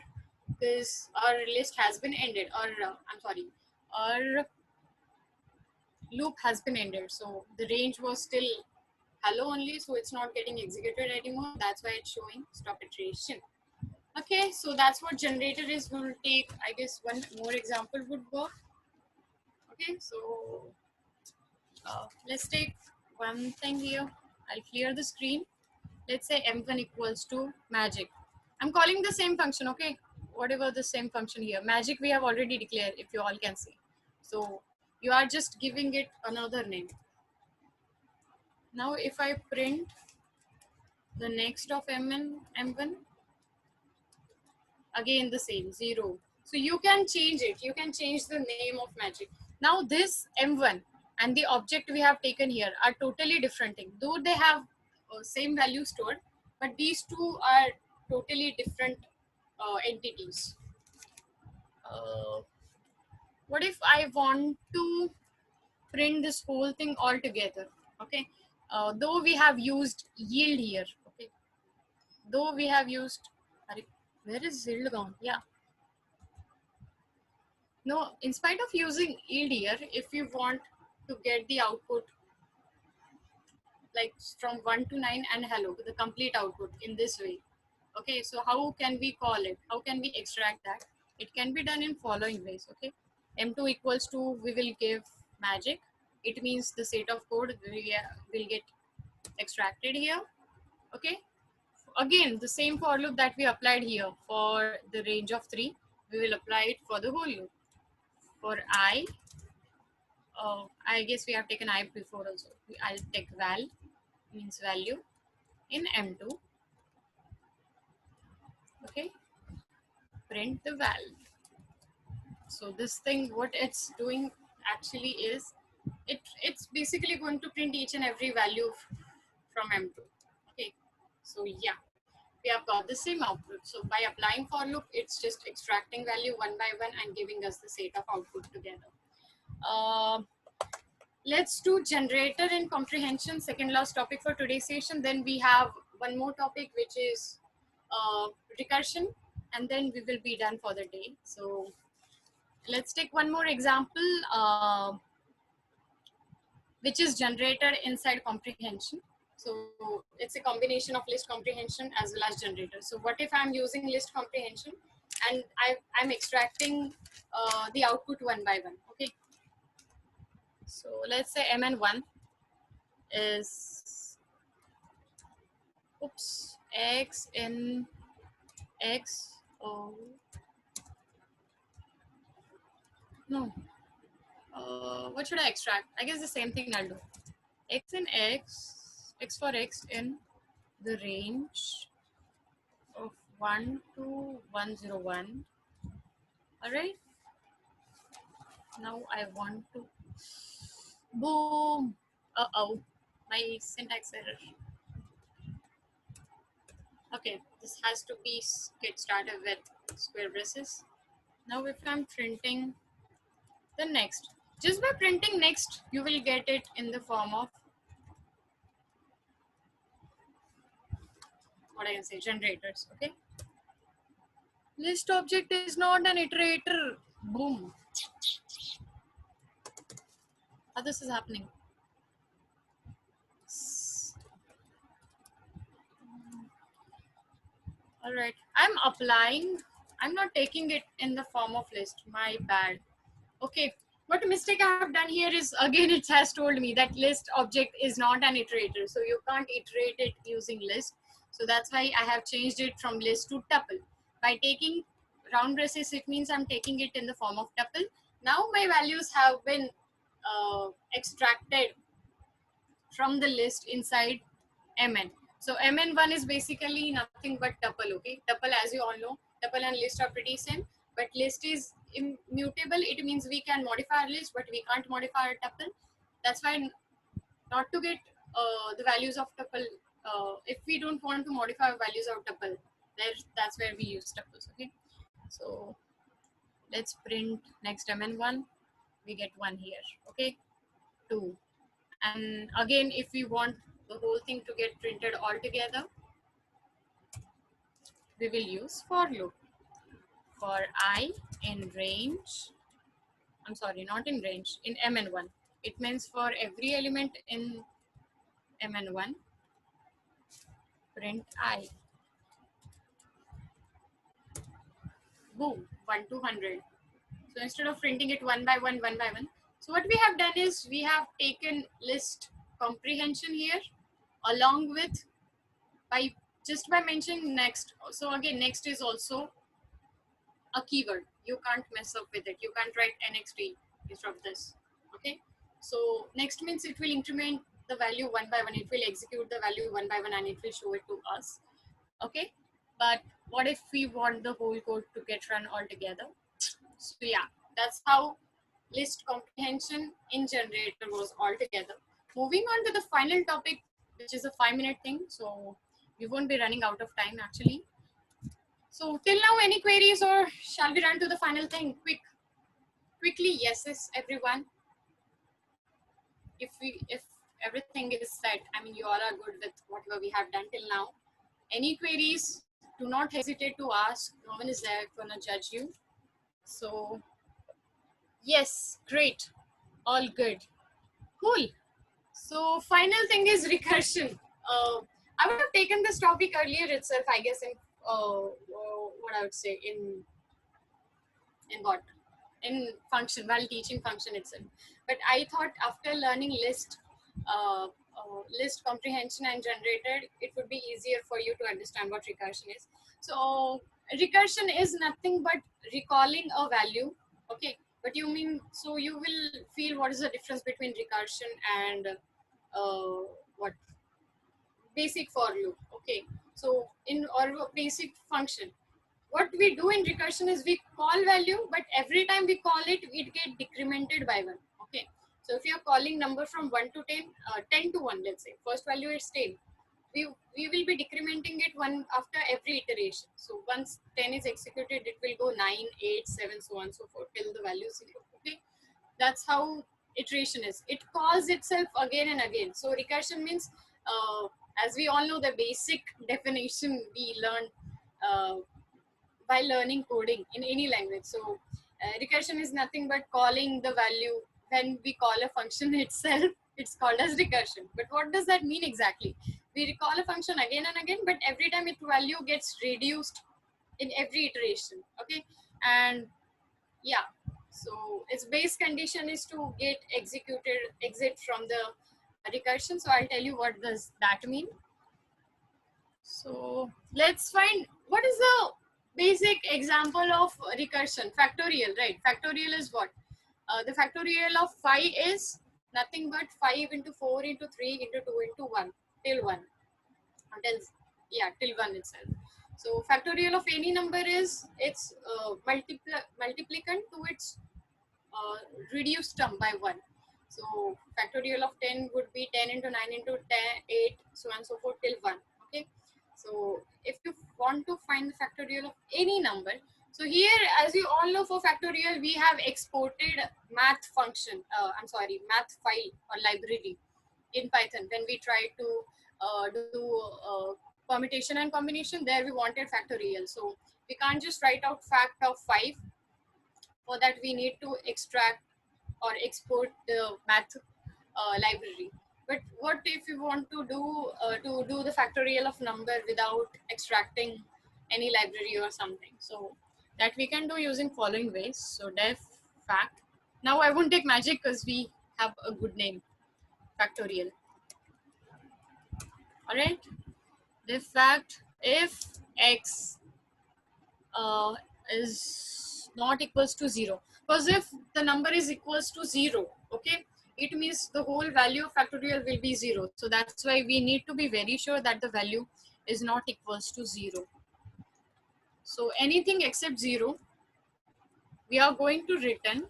because our list has been ended, or I'm sorry, our loop has been ended. So the range was still hello only, so it's not getting executed anymore. That's why it's showing stop iteration. Okay, so that's what generator is. We'll take, I guess, one more example would work. Okay, so let's take one thing here. I'll clear the screen. Let's say m1 equals to magic. I'm calling the same function, okay? Whatever the same function here. Magic we have already declared, if you all can see. So You are just giving it another name. Now if I print the next of M1, again the same 0. So you can change it. You can change the name of magic. Now this M1 and the object we have taken here are totally different thing. Though they have same value stored, but these two are totally different entities. Uh, what if I want to print this whole thing all together? Okay. Though we have used yield here. Okay. Though we have used, where is yield gone? Yeah. No, in spite of using yield here, if you want to get the output like from 1 to 9 and hello, the complete output in this way. Okay, so how can we call it? How can we extract that? It can be done in following ways. Okay, M2 equals to, we will give magic. It means the set of code will get extracted here. Okay, again the same for loop that we applied here for the range of 3, we will apply it for the whole loop. For I, I guess we have taken I before also. I'll take val, means value, in M2. Okay, print the val. So this thing, what it's doing actually is, it's basically going to print each and every value from M2. Okay, so yeah, we have got the same output. So by applying for loop, it's just extracting value one by one and giving us the set of output together. Let's do generator in comprehension, second last topic for today's session. Then we have one more topic, which is recursion, and then we will be done for the day. So let's take one more example, which is generator inside comprehension. So it's a combination of list comprehension as well as generator. So what if I'm using list comprehension and I'm extracting the output one by one? Okay. So let's say mn1 is, oops, x in x, oh no, what should I extract? I guess the same thing I'll do. X in x, x for x in the range of 1 to 101. All right. Now I want to, boom. Uh-oh, my syntax error. Okay, this has to be get started with square braces. Now if I'm printing the next, just by printing next, you will get it in the form of, what I can say, generators. Okay, list object is not an iterator. Boom. How this is happening? All right, I'm applying, I'm not taking it in the form of list, my bad. Okay, what mistake I have done here is, again it has told me that list object is not an iterator, so you can't iterate it using list. So that's why I have changed it from list to tuple. By taking round braces, it means I'm taking it in the form of tuple. Now my values have been extracted from the list inside mn. So mn1 is basically nothing but tuple. Okay, tuple, as you all know, tuple and list are pretty same, but list is immutable. It means we can modify our list, but we can't modify our tuple. That's why, not to get the values of tuple, if we don't want to modify values of tuple, that's where we use tuples. Okay, so let's print next mn1. We get 1 here. Okay, 2. And again, if we want the whole thing to get printed all together, we will use for loop. For I in range, I'm sorry, not in range, in mn1. It means for every element in mn1, print I. Boom, 1 to 100. So instead of printing it one by one, so what we have done is we have taken list comprehension here along with, by just by mentioning next. So again, next is also a keyword. You can't mess up with it. You can't write nxt instead of this. Okay, so next means it will increment the value one by one. It will execute the value one by one and it will show it to us. Okay, but what if we want the whole code to get run all together? So yeah, that's how list comprehension in generator was all together. Moving on to the final topic, which is a 5-minute thing. So we won't be running out of time actually. So till now, any queries, or shall we run to the final thing? Quickly, yes, everyone. If everything is set, I mean, you all are good with whatever we have done till now. Any queries? Do not hesitate to ask. No one is there gonna judge you. So yes, great, all good, cool. So final thing is recursion. I would have taken this topic earlier itself, I guess, in what I would say in what in function while teaching function itself. But I thought after learning list comprehension and generated, it would be easier for you to understand what recursion is. So recursion is nothing but recalling a value. Okay, but you mean, so you will feel what is the difference between recursion and what basic for loop. Okay, so in or basic function, what we do in recursion is we call value, but every time we call it, it get decremented by 1. Okay, so if you are calling number from 1 to 10, 10 to 1, let's say first value is 10, we will be decrementing it one after every iteration. So once 10 is executed, it will go 9, 8, 7, so on so forth till the value is 0. Okay, that's how iteration is. It calls itself again and again. So recursion means, as we all know, the basic definition we learned while learning coding in any language. So recursion is nothing but calling the value when we call a function itself. It's called as recursion. But what does that mean exactly? We recall a function again and again, but every time its value gets reduced in every iteration. Okay, and yeah, so its base condition is to get exit from the recursion. So I'll tell you what does that mean. So let's find what is the basic example of recursion. Factorial, right? Factorial is what? The factorial of 5 is nothing but 5 into 4 into 3 into 2 into 1 till 1. Until, yeah, till 1 itself. So factorial of any number is its multiplicand to its reduced term by 1. So factorial of 10 would be 10 into 9 into 10, 8, so on and so forth till 1. Okay. So if you want to find the factorial of any number, so here, as you all know, for factorial, we have exported math function, math file or library in Python. When we try to do permutation and combination, there we wanted factorial. So we can't just write out fact of 5. For that, we need to extract or export the math library. But what if you want to do the factorial of number without extracting any library or something? So that we can do using following ways. So def fact. Now I won't take magic because we have a good name, factorial. All right. Def fact if x is not equals to 0, because if the number is equals to 0, okay, it means the whole value of factorial will be 0. So that's why we need to be very sure that the value is not equals to 0. So anything except 0, we are going to return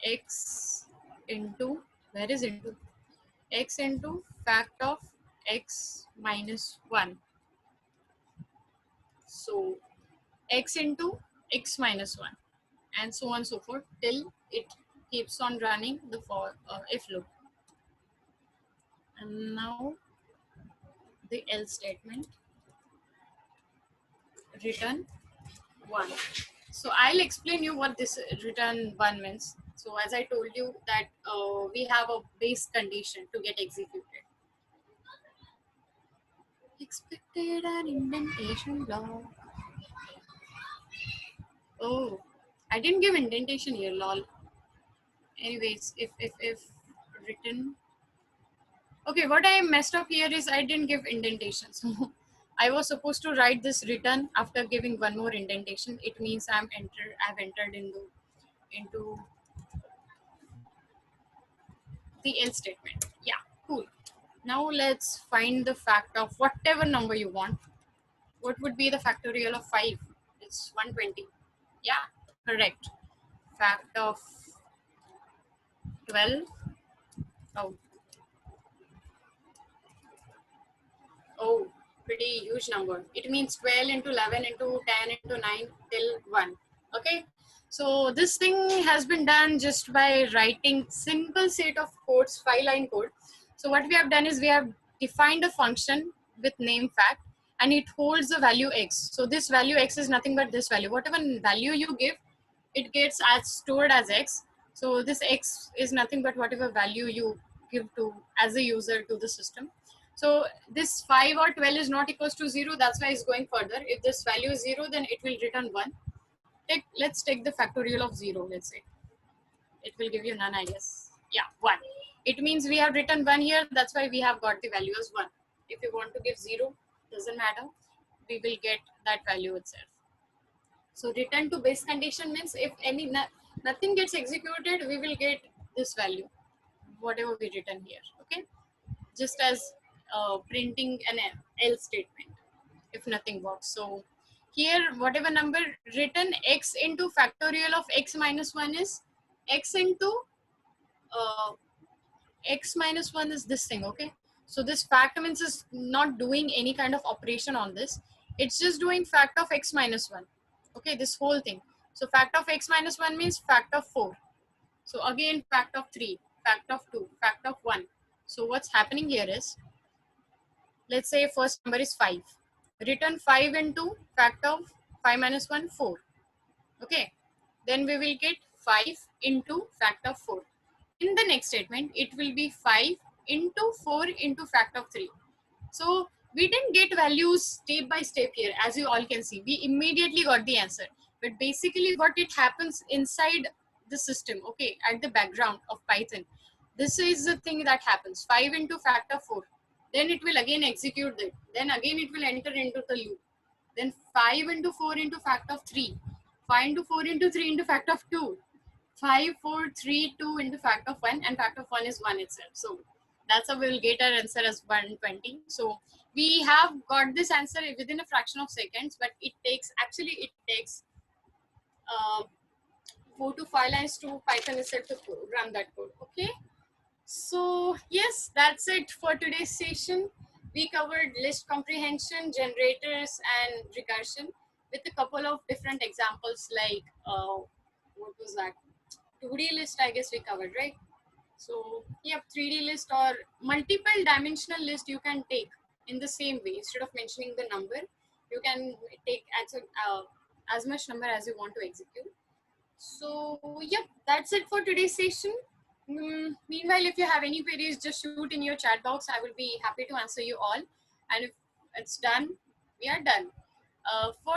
x into, where is into, x into fact of x minus 1. So x into x minus 1, and so on and so forth till it keeps on running the for if loop. And now the else statement, return 1. So I'll explain you what this return 1 means. So as I told you that we have a base condition to get executed. Expected an indentation block. Oh, I didn't give indentation here, lol. Anyways, if written, okay, what I messed up here is I didn't give indentation. So I was supposed to write this return after giving one more indentation. It means I've entered in the into the else statement. Yeah, cool. Now let's find the fact of whatever number you want. What would be the factorial of 5? It's 120. Yeah, correct. Fact of 12. Oh, oh, pretty huge number. It means 12 into 11 into 10 into 9 till 1. Okay. So this thing has been done just by writing simple set of codes, 5-line code. So what we have done is we have defined a function with name fact, and it holds the value x. So this value x is nothing but this value. Whatever value you give, it gets as stored as x. So this x is nothing but whatever value you give to as a user to the system. So this 5 or 12 is not equals to 0. That's why it's going further. If this value is 0, then it will return 1. Let's take the factorial of 0. Let's say it will give you none, I guess. Yeah, 1. It means we have written 1 here. That's why we have got the value as 1. If you want to give 0, doesn't matter. We will get that value itself. So return to base condition means if nothing gets executed, we will get this value, whatever we written here. Okay, just as printing an else statement if nothing works. So here whatever number written, x into factorial of x minus 1 is x into uh, x minus 1 is this thing. Okay, so this fact means is not doing any kind of operation on this. It's just doing fact of x minus 1. Okay, this whole thing. So fact of x minus 1 means fact of 4. So again fact of 3, fact of 2, fact of 1. So what's happening here is, let's say first number is 5. Return 5 into fact of 5 minus 1, 4. Okay, then we will get 5 into fact of 4. In the next statement, it will be 5 into 4 into fact of 3. So we didn't get values step by step here, as you all can see. We immediately got the answer. But basically what it happens inside the system, okay, at the background of Python, this is the thing that happens. 5 into fact of 4. Then it will again execute it. Then again it will enter into the loop. Then 5 into 4 into fact of 3. 5 into 4 into 3 into fact of 2. 5, 4, 3, 2 into fact of 1, and fact of 1 is 1 itself. So that's how we will get our answer as 120. So we have got this answer within a fraction of seconds, but it takes 4 to 5 lines to Python itself to program that code. Okay. So yes, that's it for today's session. We covered list comprehension, generators, and recursion with a couple of different examples like what was that? 2D list, I guess we covered, right? So yeah, 3D list or multiple dimensional list you can take in the same way. Instead of mentioning the number, you can take as much number as you want to execute. So yeah, that's it for today's session. Meanwhile, if you have any queries, just shoot in your chat box. I will be happy to answer you all. And if it's done, we are done. For